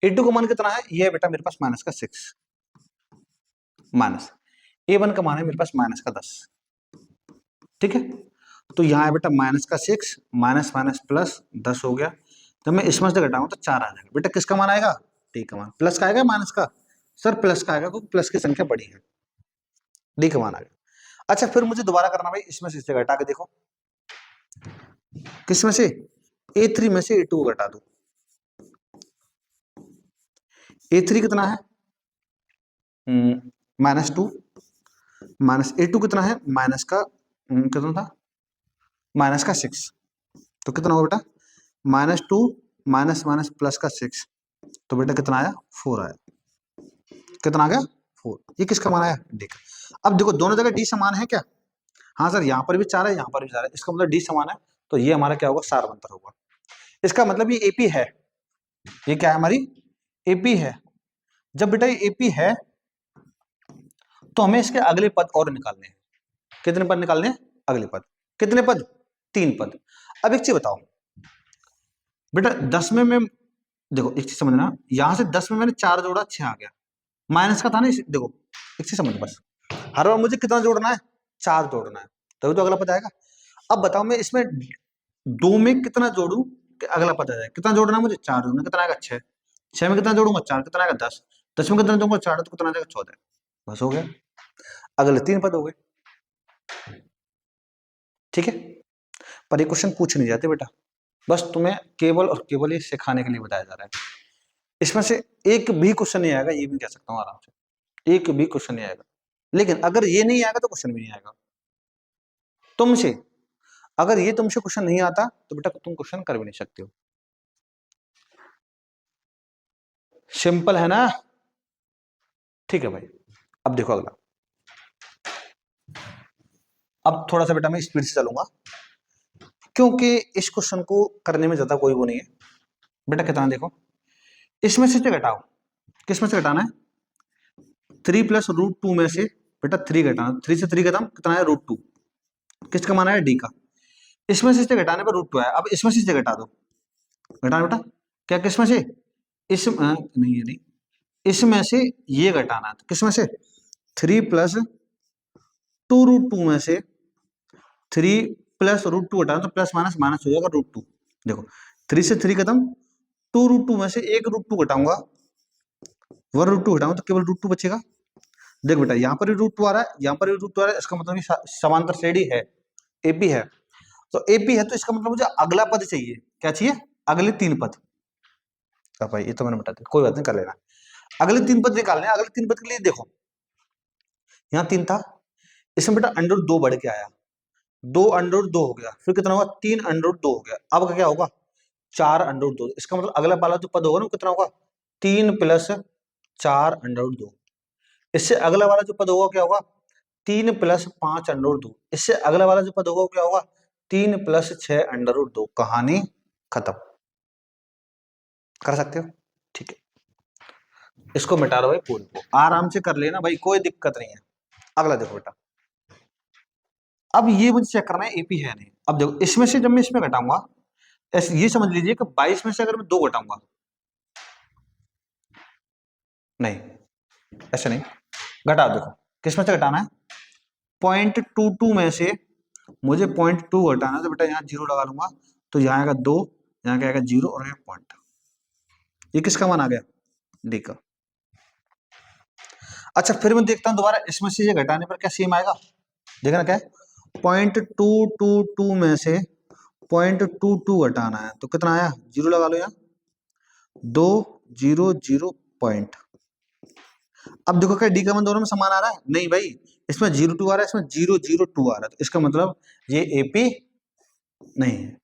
A: ए टू का मान कितना है, ये है बेटा मेरे पास माइनस का 6, माइनस ए वन का मान है मेरे पास माइनस का 10। ठीक है, तो यहाँ है बेटा माइनस का 6, माइनस माइनस प्लस 10 हो गया। जब मैं इसमें से घटाऊं तो 4 आ जाएगा। बेटा किसका मान आएगा, डी का मान। प्लस का आएगा माइनस का, सर प्लस का आएगा क्योंकि प्लस की संख्या बड़ी है। डी का मान आ गया। अच्छा फिर मुझे दोबारा करना भाई, इसमें से इसे घटा के देखो, किसमें से, ए3 में से ए2 को घटा दो। ए3 कितना है -2, माइनस ए2 कितना है माइनस का कितना था, माइनस का 6। तो कितना होगा बेटा, -2 माइनस माइनस प्लस का 6, तो बेटा कितना आया 4 आया। कितना आ गया 4। ये किसका मान आया, डी का। अब देखो दोनों जगह डी समान है क्या, हाँ सर यहाँ पर भी 4 है यहाँ पर भी 4 है, इसका मतलब डी समान है। तो ये हमारा क्या होगा, सारवंतर होगा। इसका मतलब ये एपी है, ये क्या है हमारी एपी है। जब बेटा ये एपी है तो हमें इसके अगले पद और निकालने हैं। कितने पद निकालने हैं, अगले पद। कितने पद, 3 पद। अब एक चीज बताओ बेटा, 10 में मैं, देखो एक चीज समझना, यहां से 10 में मैंने 4 जोड़ा 6 आ गया, माइनस का था ना देखो एक चीज समझ बस, हर बार मुझे कितना जोड़ना है, 4 जोड़ना है, तभी तो अगला पद आएगा। अब बताओ मैं इसमें 2 में कितना जोड़ू कि अगला पद आ जाए। कितना जोड़ना है मुझे, 4 जोड़ना, कितना आएगा 6, 6 में कितना जोड़ूंगा 4, कितना आएगा 10, 10 में कितना जोड़ूंगा 4, तो कितना आ जाएगा 14। बस हो गया, अगले 3 पद हो गए। ठीक है, पर ये क्वेश्चन पूछ नहीं जाते बेटा, बस तुम्हें केवल और केवल ये सिखाने के लिए बताया जा रहा है। इसमें से एक भी क्वेश्चन नहीं आएगा, ये भी कह सकता हूँ आराम से, एक भी क्वेश्चन नहीं आएगा। लेकिन अगर ये नहीं आएगा तो क्वेश्चन भी नहीं आएगा तुमसे। अगर ये तुमसे क्वेश्चन नहीं आता तो बेटा तुम क्वेश्चन कर भी नहीं सकते हो। सिंपल है ना। ठीक है भाई, अब देखो अगला। अब थोड़ा सा बेटा मैं स्पीड से चलूंगा क्योंकि इस क्वेश्चन को करने में ज्यादा कोई वो नहीं है। बेटा कितना देखो, इसमें से घटाओ, किसमें से घटाना है, 3 प्लस रूट 2 में से बेटा 3 घटाना, 3 से 3 खत्म, कितना है √2। किसका माना है, डी का। इसमें से घटाने पर √2 आया। अब इसमें से घटा दो, घटाना बेटा क्या, किसमें से, इस नहीं ये नहीं, इसमें से ये घटाना है। तो किसमें से, 3 प्लस 2√2 में से 3 प्लस √2 घटाना, तो प्लस माइनस माइनस हो जाएगा √2। देखो 3 से 3 खत्म, 2√2 में से एक √2 घटाऊंगा, 1√2 घटाऊंगा तो केवल √2 बचेगा। देख बेटा यहाँ पर भी √2 आ रहा है, यहाँ पर भी √2 आ रहा है, इसका मतलब ये समांतर श्रेणी है, एपी है। तो एपी है तो इसका मतलब मुझे अगला पद चाहिए, क्या चाहिए, अगले 3 पद। भाई ये तो मैंने बता दिया, कोई बात नहीं कर लेना। अगले 3 पद निकालने, अगले 3 पद के लिए देखो यहाँ 3 था, इसमें बेटा √2 बढ़ के आया, 2 √2 हो गया, फिर कितना होगा 3 √2 हो गया। अब क्या होगा 4 √2। इसका मतलब अगला वाला जो पद होगा ना कितना होगा, 3 प्लस 4 √2। इससे अगला वाला जो पद होगा क्या होगा, 3 प्लस 5 √2। इससे अगला वाला जो पद होगा क्या होगा, 3 प्लस 6 √2। कहानी खत्म, कर सकते हो। ठीक है, इसको मिटा दो भाई, पूरे को आराम से कर लेना भाई, कोई दिक्कत नहीं है। अगला देखो बेटा, अब ये मुझे चेक करना है एपी है नहीं। अब देखो इसमें से जब मैं इसमें घटाऊंगा ऐसे ये समझ लीजिए कि 22 में से अगर मैं 2 घटाऊंगा, नहीं ऐसे नहीं, घटाओ, देखो किस में से घटाना है, 0.22 में से मुझे 0.2 घटाना है, तो बेटा यहाँ 0 लगा लूंगा, तो यहाँ आएगा 2, यहाँ क्या आएगा 0 और यहाँ पॉइंट। ये किसका मान आ गया, डी का। अच्छा फिर मैं देखता हूँ दोबारा इसमें से ये घटाने पर क्या सेम आएगा, देखना क्या है, 0.222 में से 0.22 घटाना है, तो कितना आया, 0 लगा लो यहाँ, 200 पॉइंट। अब देखो क्या डी का मान दोनों में समान आ रहा है, नहीं भाई, इसमें 02 आ रहा है, इसमें 002 आ रहा है, तो इसका मतलब ये एपी नहीं है,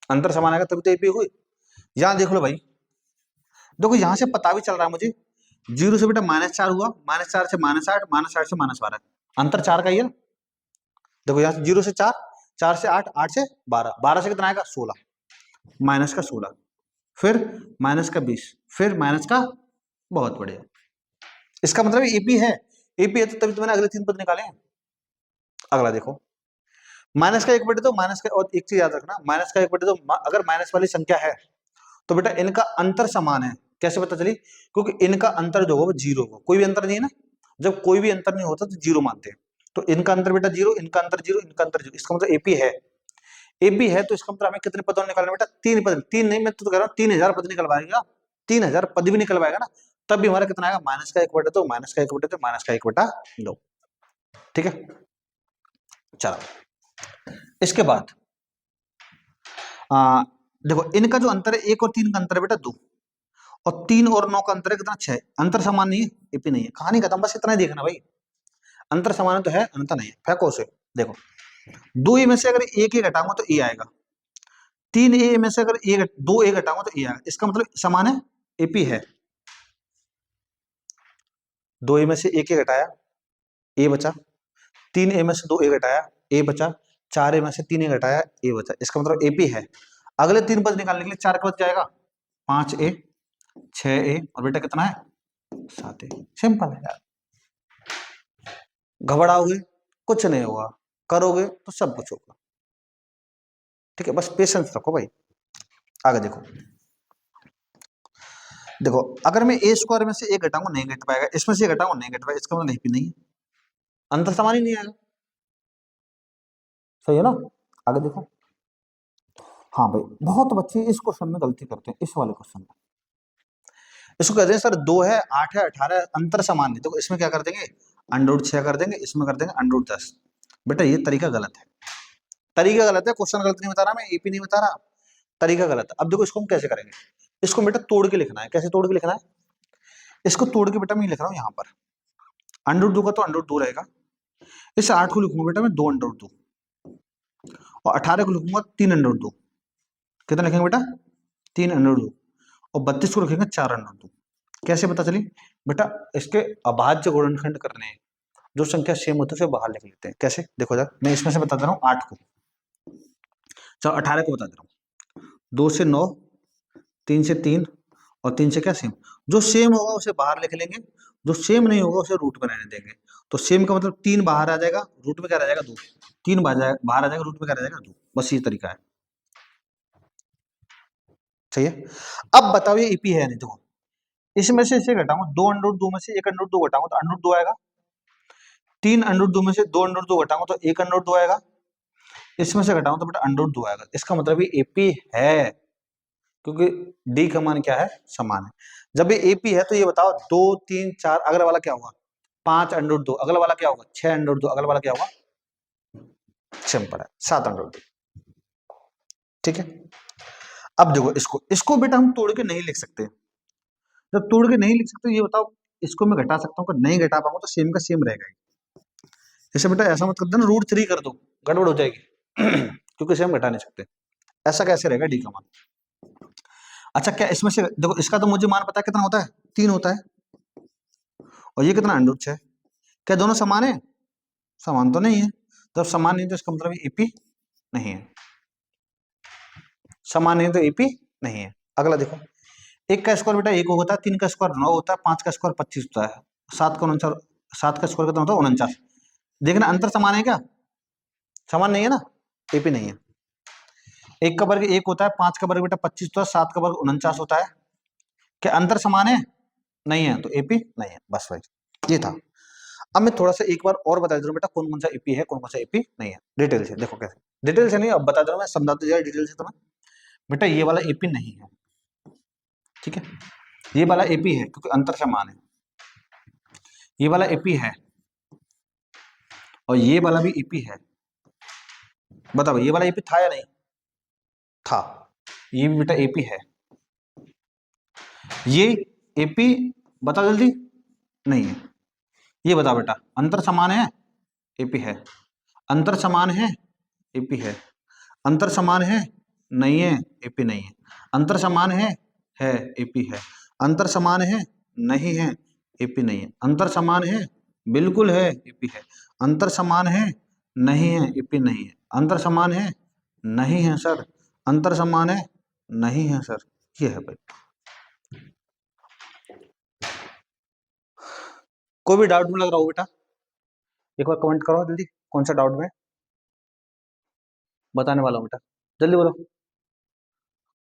A: अंतर समान आएगा तभी तो एपी हुई। यहां देख लो भाई, देखो यहां से पता भी चल रहा है मुझे, 0 से बेटा -4 हुआ, -4 से -8, -8 से -12, अंतर 4 का ही है। देखो यहाँ से 0 से 4, 4 से 8, 8 से 12, 12 से कितना आएगा 16, माइनस का 16, फिर माइनस का 20, फिर माइनस का, बहुत बढ़िया, इसका मतलब एपी है, एपी है तो तभी तो मैंने अगले 3 पद निकाले हैं। अगला देखो, माइनस का 1/2, माइनस का, और एक चीज याद रखना, माइनस का 1/2 अगर माइनस वाली संख्या है तो बेटा इनका अंतर समान है। कैसे पता चली, क्योंकि इनका अंतर जो होगा वो 0 होगा, कोई भी अंतर नहीं है ना, जब कोई भी अंतर नहीं होता तो 0 मानते हैं, तो इनका अंतर बेटा 0, इनका अंतर 0, इनका अंतर 0, इसका मतलब एपी है। एपी है तो इसका मतलब हमें कितने पदों निकालने बेटा, 3 पद, 3 नहीं, मैं तो कह रहा हूँ 3000 पद निकलवाएगा, 3000 पद भी निकलवाएगा ना, तब भी हमारा कितना आएगा, -1/2, -1/2, -1/2। ठीक है, चलो इसके बाद देखो इनका जो अंतर है 1 और 3 का अंतर है बेटा 2, और 3 और 9 का अंतर है कितना, 6, अंतर समान नहीं है, एपी नहीं है, कहानी खत्म, बस इतना ही देखना भाई, अंतर समान तो है, अंतर नहीं है, फेंको उसे। देखो 2 ए में से अगर एक ए घटाऊंगा तो ए आएगा, 3 ए में से अगर 2 ए घटाऊंगा तो ए आएगा, इसका मतलब समान है, एपी है। 2 ए में से एक ए घटाया, ए बचा, 3 ए में से 2 ए घटाया, ए बचा, 4 ए में से 3 ए घटाया, ए बचा, इसका मतलब एपी है। अगले 3 पद निकालने के लिए 4 का बच जाएगा, 5 ए, 6 ए, और बेटा कितना है 7 ए। सिंपल है यार, घबराओगे कुछ नहीं होगा, करोगे तो सब कुछ होगा। ठीक है, बस पेशेंस रखो भाई। आगे देखो, देखो अगर मैं ए स्क्वायर में से एक घटाऊंगा नहीं घट पाएगा, इसमें से घटाऊंगा नहीं घट पाएगा, इसका मतलब नहीं भी नहीं है, अंतर समान ही नहीं आएगा, सही है ना। आगे देखो, हाँ भाई बहुत बच्चे इस क्वेश्चन में गलती करते हैं, इस वाले क्वेश्चन में, इसको कहते हैं सर 2 है 8 है 18 अंतर समान नहीं, तो इसमें क्या कर देंगे, √6 कर देंगे, इसमें कर देंगे √10। बेटा ये तरीका गलत है, तरीका गलत है, क्वेश्चन गलत नहीं बता रहा मैं, एपी नहीं बता रहा, तरीका गलत है। अब देखो इसको हम कैसे करेंगे, इसको बेटा तोड़ के लिखना है, कैसे तोड़ के लिखना है, इसको तोड़ के बेटा मैं लिख रहा हूँ यहाँ पर, √2 का तो √2 रहेगा, इस 8 को लिखूंगा बेटा मैं 2 √2, और 18 को लिखूंगा 3 √2, कितना लिखेंगे बेटा 3 √2, और 32 को लिखेंगे 4 √2। कैसे पता चली, बेटा इसके अभाज्य गुणनखंड करने हैं, जो संख्या सेम होती है उसे बाहर लिख लेते हैं। कैसे देखो जरा, मैं इसमें से बता दे रहा हूँ 8 को, चलो 18 को बता दे रहा हूँ, 2 से 9, 3 से 3, और 3 से क्या सेम, जो सेम होगा उसे बाहर लिख लेंगे, जो सेम नहीं होगा उसे रूट में रहने देंगे। तो सेम का मतलब 3 बाहर आ जाएगा, रूट में क्या रह जाएगा 2, 3 बाहर आ जाएगा, रूट में क्या रह जाएगा 2, बस ये तरीका है। सही है, अब बताओ ये ईपी है नहीं, देखो इसमें से इसे घटाऊंगा, 2 √2 में से 1 √2 घटाऊंगा तो √2 आएगा, 3 √2 में से 2 √2 घटाऊंगा तो 1 √2 आएगा, इसमें से घटाऊं तो बेटा √2 आएगा, इसका मतलब ये एपी है, क्योंकि डी का मान क्या है, समान है। जब ये एपी है तो ये बताओ 2 3 4 अगला वाला क्या होगा, 5 √2 अगला वाला क्या होगा, 6 √2 अगला वाला क्या होगा, सिंपल है 7 √2। ठीक है, अब देखो इसको इसको बेटा हम तोड़ के नहीं लिख सकते, जब तोड़ के नहीं लिख सकते ये बताओ इसको मैं घटा सकता हूँ, नहीं घटा पाऊंगा तो सेम का सेम रहेगा। जैसे बेटा ऐसा मत कर देना √3 कर दो, गड़बड़ हो जाएगी क्योंकि इसे हम घटा नहीं सकते, ऐसा कैसे रहेगा डी का मान। अच्छा क्या इसमें से देखो, इसका तो मुझे मान पता है कितना होता है, 3 होता है, और ये कितना √6, क्या दोनों समान है, समान तो नहीं है, जब समान नहीं तो इसका मतलब एपी नहीं है, समान नहीं तो एपी नहीं है। अगला देखो, 1 का स्क्वायर बेटा 1 होता है, 3 का स्क्वायर 9 होता है, 5 का स्क्वायर 25 होता है, 7 का स्क्वायर कितना होता है 49। देखना अंतर समान है क्या, समान नहीं है ना, एपी नहीं है। 1 का वर्ग 1 होता है, 5 का वर्ग बेटा 25 होता है, 7 का वर्ग 49 होता है। क्या अंतर समान है? नहीं है, तो एपी नहीं है। बस भाई ये था। अब मैं थोड़ा सा एक बार और बता दे रहा हूँ बेटा कौन कौन सा एपी है, कौन कौन सा एपी नहीं है, डिटेल से देखो कैसे। डिटेल से नहीं, अब बता दे रहा हूँ मैं, समझाते जाए डिटेल से तुम्हें। बेटा ये वाला एपी नहीं है, ठीक है, ये वाला एपी है क्योंकि अंतर समान है। ये वाला एपी है और ये वाला भी एपी है। बताओ ये वाला एपी था या नहीं था? ये भी बेटा एपी है। ये एपी बता जल्दी, नहीं है। ये बता बेटा अंतर समान है, एपी है। अंतर समान है, एपी है। अंतर समान है, नहीं है, एपी नहीं है। अंतर समान है, एपी है। अंतर समान है, नहीं है, एपी नहीं है। अंतर समान है, बिल्कुल है, एपी है। अंतर समान है, नहीं है, एपी नहीं है। अंतर समान है, नहीं है सर। अंतर समान है, नहीं है सर। ये है भाई। कोई भी डाउट में लग रहा हो बेटा, एक बार कमेंट करो जल्दी, कौन सा डाउट में बताने वाला हूँ बेटा, जल्दी बोलो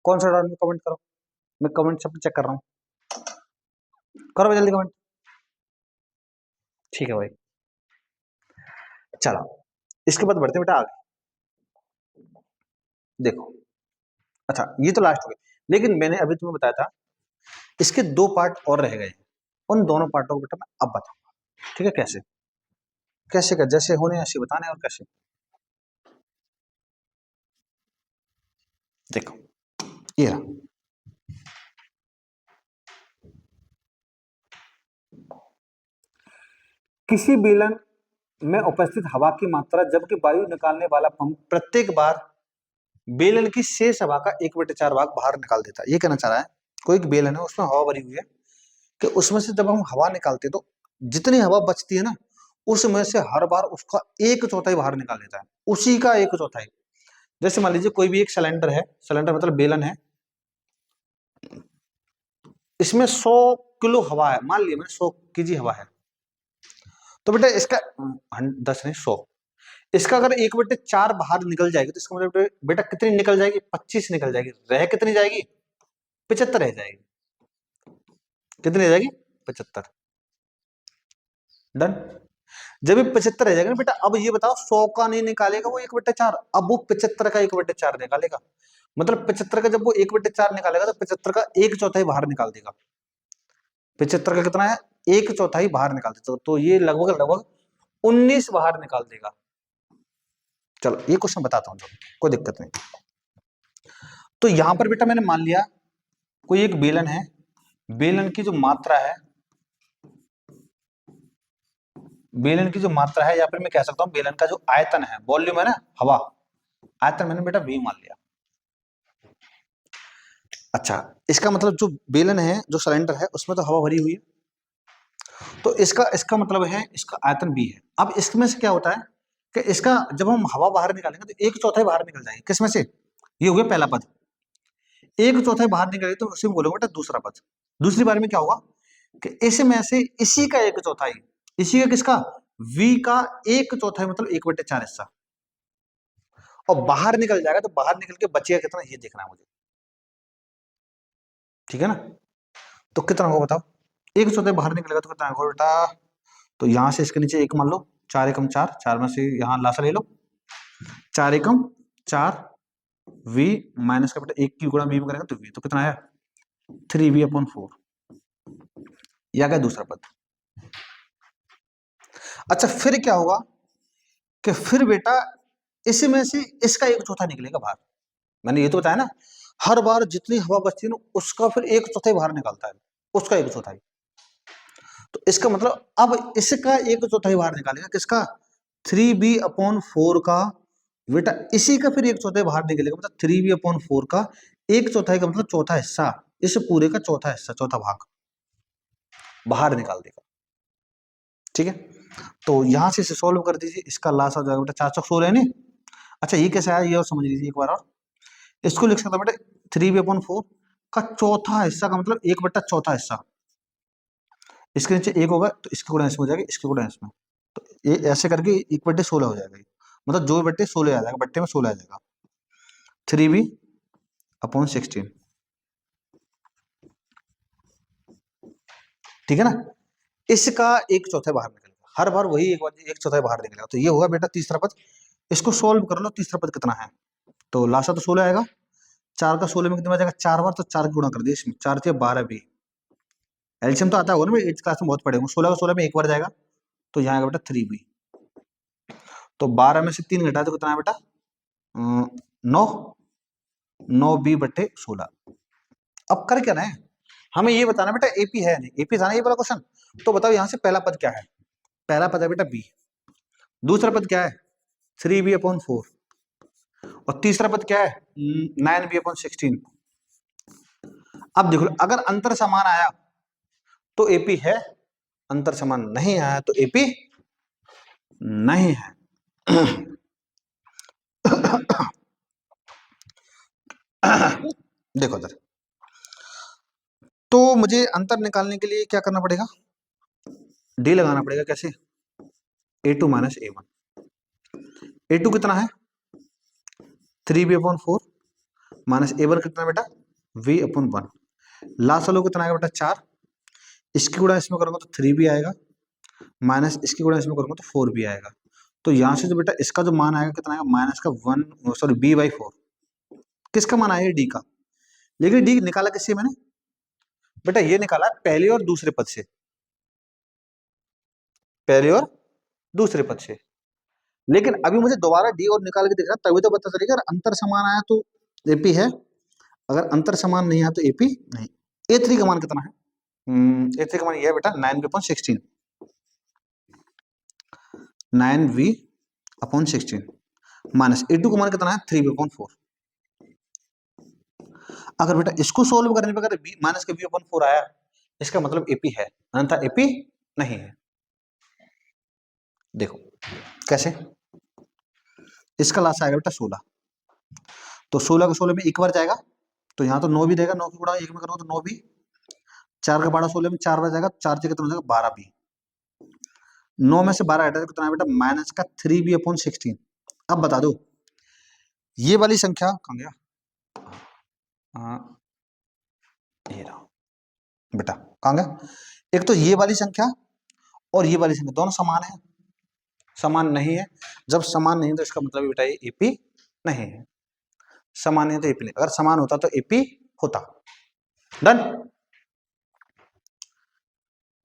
A: कौन सा डाउट में, कमेंट करो। मैं कमेंट सब चेक कर रहा हूँ, करो भाई जल्दी कमेंट। ठीक है भाई, चलो इसके बाद बढ़ते हैं बेटा आगे। देखो, अच्छा ये तो लास्ट हो गई, लेकिन मैंने अभी तुम्हें बताया था इसके 2 पार्ट और रह गए हैं। उन दोनों पार्टों को बेटा मैं अब बताऊंगा, ठीक है? कैसे कैसे का जैसे होने ऐसे बताने, और कैसे देखो, ये रहा। किसी बेलन में उपस्थित हवा की मात्रा जबकि वायु निकालने वाला पंप प्रत्येक बार बेलन की शेष हवा का 1/4 भाग बाहर निकाल देता है। ये कहना चाह रहा है, कोई एक बेलन है उसमें हवा भरी हुई है, कि उसमें से जब हम हवा निकालते हैं तो जितनी हवा बचती है ना, उसमें से हर बार उसका 1/4 बाहर निकाल देता है, उसी का 1/4। जैसे मान लीजिए कोई भी एक सिलेंडर है, सिलेंडर मतलब बेलन है, इसमें 100 किलो हवा है, मान लिया मैंने 100 केजी हवा है, तो बेटा इसका 10 नहीं 100, इसका अगर 1/4 बाहर निकल जाएगी तो इसका मतलब बेटा कितनी निकल जाएगी? 25 निकल जाएगी। रह कितनी जाएगी? 75 रह जाएगी। कितनी रह जाएगी? 75। डन। जब ये 75 रह जाएगा ना बेटा, अब ये बताओ 100 का नहीं निकालेगा वो 1/4, अब वो 75 का 1/4 निकालेगा। मतलब 75 का जब वो 1/4 निकालेगा तो 75 का 1/4 बाहर निकाल देगा। 75 का कितना है? 1/4 बाहर निकाल देगा, तो ये लगभग लगभग 19 बाहर निकाल देगा। चलो ये क्वेश्चन बताता हूँ, कोई दिक्कत नहीं। तो यहां पर बेटा मैंने मान लिया कोई एक बेलन है, बेलन की जो मात्रा है, बेलन की जो मात्रा है, या फिर मैं कह सकता हूं बेलन का जो आयतन है, वॉल्यूम है ना, हवा आयतन, मैंने बेटा V मान लिया। अच्छा, इसका मतलब जो बेलन है, जो सिलेंडर है, उसमें तो हवा भरी हुई है, तो इसका इसका मतलब है इसका आयतन B है। अब इसमें से क्या होता है कि इसका जब हम हवा बाहर निकालेंगे तो 1/4 बाहर निकल जाएगी। किसमें से? ये हो गया पहला पद, 1/4 बाहर निकलेगी तो उसी में बोलोगे बेटा दूसरा पद। दूसरी बार में क्या होगा कि इसमें से इसी का 1/4, इसी का किसका? V का 1/4 मतलब 1/4 हिस्सा, और बाहर निकल जाएगा, तो बाहर निकल के बचेगा कितना ये देखना है मुझे, ठीक है ना? तो कितना होगा बताओ? 1/4 बाहर निकलेगा तो कितना होगा बेटा? तो यहां से इसके नीचे 1 मान लो, 4 एकम 4, 4 में से यहाँ लासा ले लो, 4 एकम 4, V माइनस का बेटा 1 की गुणा V में करेंगे तो V, तो कितना आया? 3V/4। या क्या दूसरा पद? अच्छा फिर क्या होगा कि फिर बेटा इसमें से इसका 1/4 निकलेगा बाहर। मैंने ये तो बताया ना, हर बार जितनी हवा बचती है ना उसका फिर 1/4 बाहर निकालता है, उसका 1/4। तो इसका मतलब अब इसका 1/4 बाहर निकालेगा, किसका? 3B/4 का बेटा, इसी का फिर 1/4 बाहर निकलेगा, मतलब 3B/4 का 1/4 का मतलब चौथा हिस्सा, इस पूरे का चौथा हिस्सा, चौथा भाग बाहर निकाल देगा, ठीक है? तो यहां से इसे सोल्व कर दीजिए, इसका लास हो जाएगा बेटा 416 है नहीं? अच्छा ये कैसे आया ये और समझ लीजिए एक बार और। इसको लिख सकता बेटा 3B/4 का चौथा हिस्सा का मतलब 1/4 हिस्सा, इसके नीचे 1 होगा तो इसके गुणा इसमें हो जाएगा, इसके गुणा इसमें, तो ये ऐसे करके 1/16 हो जाएगा, मतलब जो बट्टे 16 आ जाएगा, बट्टे में 16 आ जाएगा। 3b/16, ठीक है ना। इसका एक चौथाई बाहर निकलेगा, हर बार वही एक चौथाई बाहर निकलेगा। तो ये होगा बेटा तीसरा पद। इसको सोल्व कर लो, तीसरा पद कितना है। तो लासा तो 16 आएगा, 4 का 16 में कितना बचेगा, 4 बार, तो 4 गुणा कर दिया इसमें, 4 से 12 भी। एल्शियम तो आता होगा ना, 8th क्लास में बहुत पढ़े होंगे। 16 का 16 में एक बार जाएगा, तो यहाँ आएगा बेटा 3b। तो 12 में से 3 घटा तो कितना है बेटा, 9, 9b/16। अब कर क्या रहे हैं, हमें ये बताना बेटा एपी है नहीं, एपी था ना ये वाला क्वेश्चन। तो बताओ यहाँ से पहला पद क्या है, पहला पद है बेटा बी, दूसरा पद क्या है 3b/4, और तीसरा पद क्या है 9b/16। अब देखो अगर अंतर समान आया तो एपी है, अंतर समान नहीं आया तो एपी नहीं है। देखो इधर, तो मुझे अंतर निकालने के लिए क्या करना पड़ेगा, डी लगाना पड़ेगा। कैसे, a2 माइनस a1। a2 कितना है 3b/4 माइनस a1 कितना बेटा v/1। लास्ट वालों कितना आएगा बेटा 4, इसकी गुणा इसमें करूंगा तो 3b आएगा, माइनस इसकी गुणा इसमें करूंगा तो 4b आएगा। तो यहां से जो बेटा इसका जो मान आएगा कितना आएगा, माइनस का 1, सॉरी b/4। किसका मान आएगा डी का, लेकिन डी निकाला किससे मैंने बेटा, ये निकाला पहले और दूसरे पद से, पहले और दूसरे पद से। लेकिन अभी मुझे दोबारा डी और निकाल के देखना, तभी तो पता चलेगा। अगर अंतर समान आया तो एपी है, अगर अंतर समान नहीं आया तो एपी नहीं। A3 का मान कितना है, A3 का मान ये है बेटा 9b/16, 9v/16 माइनस A2 का मान कितना है 3b/4। अगर बेटा इसको सोल्व करने पर अगर माइनस के v/4 आया, इसका मतलब एपी है, अन्यथा एपी नहीं है। देखो कैसे, इसका लास्ट आएगा बेटा 16, तो 16 का 16 में एक बार जाएगा, तो यहाँ तो 9 भी देगा, 9 की गुणा 1 में करो तो 9 भी, 4 का 12 16 में 4 बार जाएगा, 4 से कितना हो जाएगा 12 भी, 9 में से 12 हटा तो कितना है बेटा माइनस का 3b/16। अब बता दो ये वाली संख्या कहाँ गया, ये रहा बेटा, कहाँ गया, एक तो ये वाली संख्या और ये वाली संख्या दोनों समान है, समान नहीं है। जब समान नहीं है तो इसका मतलब बेटा ये एपी नहीं है, समान नहीं है तो एपी नहीं, अगर समान होता तो एपी होता। डन,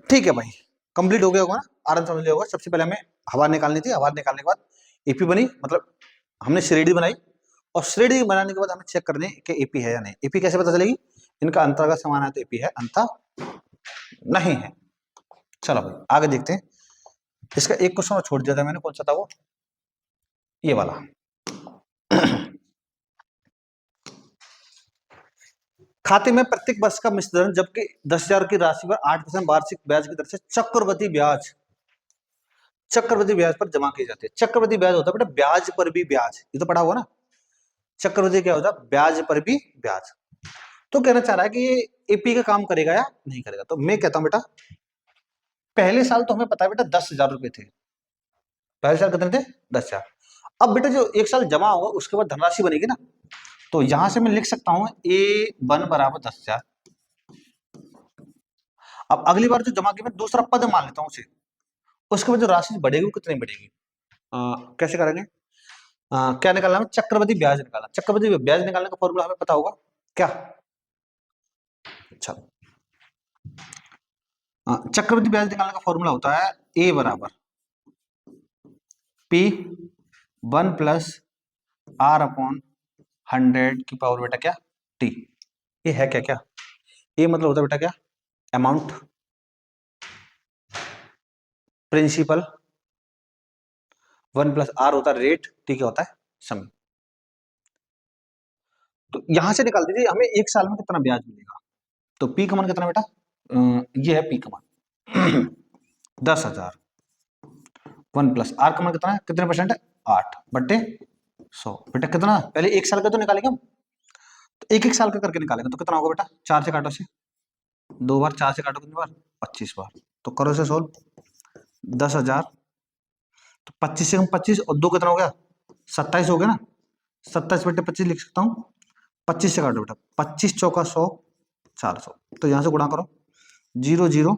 A: ठीक है भाई, कंप्लीट हो गया होगा ना, आराम समझ लिया होगा। सबसे पहले हमें हवा निकालनी थी, हवा निकालने के बाद एपी बनी, मतलब हमने श्रेणी बनाई, और श्रेणी बनाने के बाद हमें चेक करने कि एपी है या नहीं। एपी कैसे पता चलेगी, इनका अंतर अगर समान है तो एपी है, अंतर नहीं है। चलो भाई आगे देखते हैं। इसका एक क्वेश्चन और छोड़ दिया था मैंने, कौन सा था वो, ये वाला। खाते में प्रत्येक वर्ष का मिश्रण जबकि 10,000 की राशि पर 8% वार्षिक ब्याज की दर से चक्रवृद्धि ब्याज पर जमा की जाती है। चक्रवृद्धि ब्याज होता है बेटा ब्याज पर भी ब्याज, ये तो पढ़ा हुआ ना। चक्रवृद्धि क्या होता है, ब्याज पर भी ब्याज। तो कहना चाह रहा है कि ये एपी का काम करेगा या नहीं करेगा। तो मैं कहता हूं बेटा पहले साल तो हमें पता है बेटा 10,000 रुपए थे, पहले साल कितने थे 10,000। अब बेटा जो एक साल जमा होगा उसके बाद धनराशि बनेगी ना, तो यहां से मैं लिख सकता हूं A1 बराबर 10,000। अब अगली बार जो जमा की मैं दूसरा पद मान लेता हूं उसे, उसके बाद जो राशि बढ़ेगी वो कितनी बढ़ेगी, कैसे करेंगे, क्या निकालना है, चक्रवृद्धि ब्याज निकालना। चक्रवृद्धि ब्याज निकालने का फॉर्मूला हमें पता होगा क्या, अच्छा चक्रवृद्धि ब्याज निकालने का फॉर्मूला होता है A बराबर P1 प्लस R/100 की पावर बेटा क्या T। ये है क्या, क्या ये मतलब होता है बेटा क्या, अमाउंट, प्रिंसिपल, 1 प्लस R होता है रेट, T क्या होता है समय। तो यहां से निकाल दीजिए हमें एक साल में कितना ब्याज मिलेगा। तो P का मान कितना बेटा, ये है P का मान 10,000, 1 प्लस R का मान कितना है, कितने परसेंट है 8/100 बेटा। कितना पहले एक साल का तो निकालेंगे हम, तो एक एक साल का करके निकालेंगे। तो कितना होगा बेटा, 4 से काटो से, 2 बार, 4 से काटो कितनी बार 25 बार। तो करो से सोल्व, 10,000 तो 25 से हम 25 और 2 कितना हो गया 27 हो गया ना। 27/25 लिख सकता हूँ। 25 से काटो बेटा, 25 चौका 100, 400। तो यहाँ से गुणा करो, 0 0,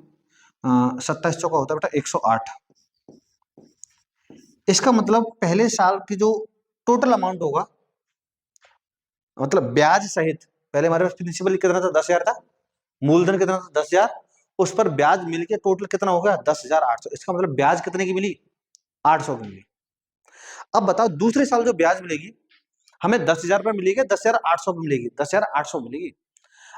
A: 27 चौका होता है बेटा 108। इसका मतलब पहले साल की जो टोटल अमाउंट होगा, मतलब ब्याज सहित, पहले हमारे पास प्रिंसिपल कितना था, 10,000 था, मूलधन कितना था, 10,000, उस पर ब्याज मिलके टोटल कितना हो गया, 10,800। इसका मतलब ब्याज कितने की मिली, 800 की मिली। अब बताओ दूसरे साल जो ब्याज मिलेगी हमें 10,000 रुपये मिलेगी, 10,800 मिलेगी, 10,800 मिलेगी।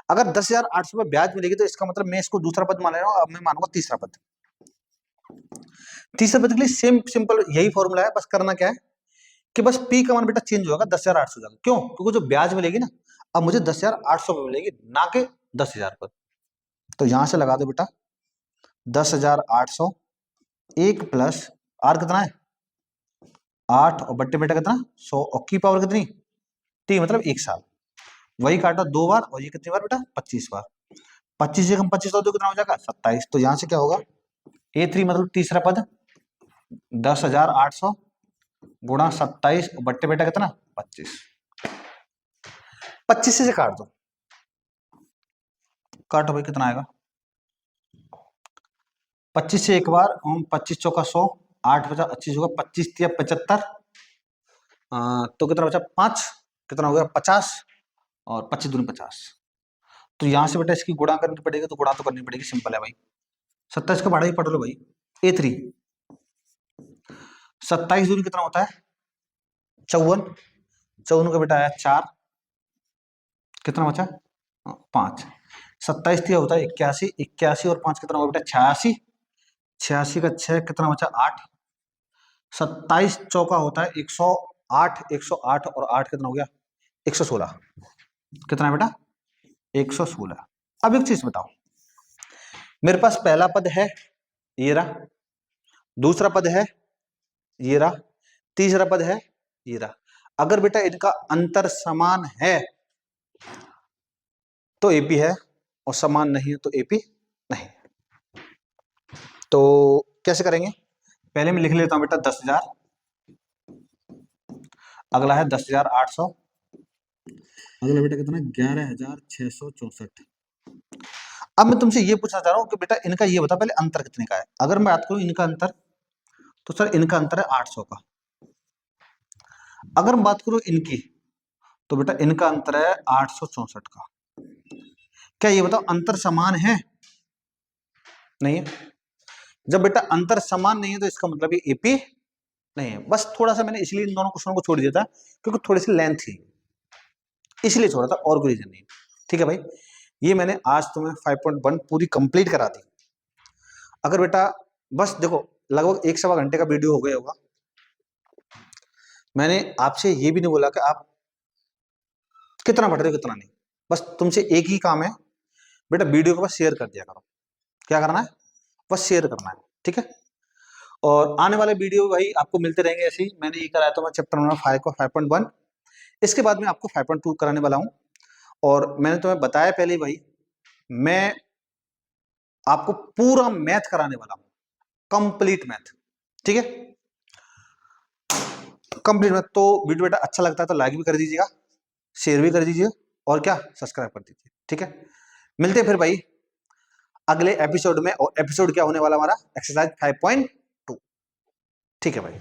A: अगर 10,800 रुपये ब्याज मिलेगी तो इसका मतलब मैं इसको दूसरा पद मान रहा हूँ, अब मैं मानूंगा तीसरा पद। तीसरे पद के लिए सेम सिंपल यही फॉर्मूला है, बस करना क्या है कि बस पी का मान बेटा चेंज होगा, 10,800 जाएगा। क्यों? क्योंकि जो ब्याज मिलेगी ना, अब मुझे 10,800 रुपये मिलेगी, ना कि 10,000 पर। तो यहां से लगा दो बेटा 10,800, 1 प्लस आर कितना है 8, और बट्टे बेटा कितना 100, और की पावर कितनी टी, मतलब 1 साल। वही काटा 2 बार, और ये कितनी बार बेटा 25 बार। 25 से कम 25 तो कितना हो जाएगा 27। तो यहां से क्या होगा A3 मतलब तीसरा पद 10,800 गुणा 27, बट्टे बेटा कितना 25। 25 से काट दो, काटो भाई कितना आएगा, 25 से एक बार 25 चौका 100, 8 बचा 25 होगा, 25 तिया 75, तो कितना बचा 5, कितना हो गया 50, और 25 दूनी 50। तो यहां से बेटा इसकी गुणा करनी पड़ेगी, तो गुणा तो करनी पड़ेगी, सिंपल है भाई। 27 का भाड़ा ही पढ़ लो भाई, A3 27 दूनी कितना होता है 54, 54 का बेटा आया 4, कितना बचा 5, 27 तिया होता है 81, 81 और 5 कितना होगा बेटा 86, 86 का 6 कितना बचा 8, 27 चौका होता है 108, 108 और 8 कितना हो गया 116, कितना है बेटा 116। अब एक चीज बताओ, मेरे पास पहला पद है ये रहा, दूसरा पद है ये रहा, तीसरा पद है ये रहा। अगर बेटा इनका अंतर समान है तो एपी है, और समान नहीं है तो एपी नहीं। तो कैसे करेंगे, पहले मैं लिख लेता हूं बेटा 10,000, अगला है 10,800, अगला बेटा कितना 11,664। अब मैं तुमसे ये पूछना चाह रहा हूं कि बेटा इनका ये बता पहले अंतर कितने का है। अगर मैं बात करूं इनका अंतर, तो सर इनका अंतर है 800 का। अगर मैं बात करूं इनकी, तो बेटा इनका अंतर है 864 का। क्या ये बताओ अंतर समान है, नहीं है। जब बेटा अंतर समान नहीं है तो इसका मतलब ये एपी नहीं है। बस थोड़ा सा मैंने इसलिए इन दोनों क्वेश्चनों को छोड़ दिया था क्योंकि थोड़ी सी लेंथ थी, इसलिए छोड़ा था, और कोई रीजन नहीं। ठीक है भाई, ये मैंने आज तुम्हें 5.1 पूरी कंप्लीट करा दी। अगर बेटा बस देखो लगभग 1-1.25 घंटे का वीडियो हो गया होगा। मैंने आपसे ये भी नहीं बोला कि आप कितना पढ़ रहे हो कितना नहीं, बस तुमसे एक ही काम है बेटा, वीडियो को बस शेयर कर दिया करो। क्या करना है, बस शेयर करना है, ठीक है। और आने वाले वीडियो भाई आपको मिलते रहेंगे ऐसे ही। मैंने ये कराया तो मैं चैप्टर नंबर 5 को 5.1, इसके बाद में आपको 5.2 कराने वाला हूं। और मैंने तुम्हें बताया पहले ही भाई, मैं आपको पूरा मैथ कराने वाला हूं, कंप्लीट मैथ, ठीक है, कंप्लीट मैथ। तो वीडियो बेटा अच्छा लगता है तो लाइक भी कर दीजिएगा, शेयर भी कर दीजिए, और क्या सब्सक्राइब कर दीजिए, ठीक है। मिलते हैं फिर भाई अगले एपिसोड में, और एपिसोड क्या होने वाला हमारा एक्सरसाइज 5.2, ठीक है भाई।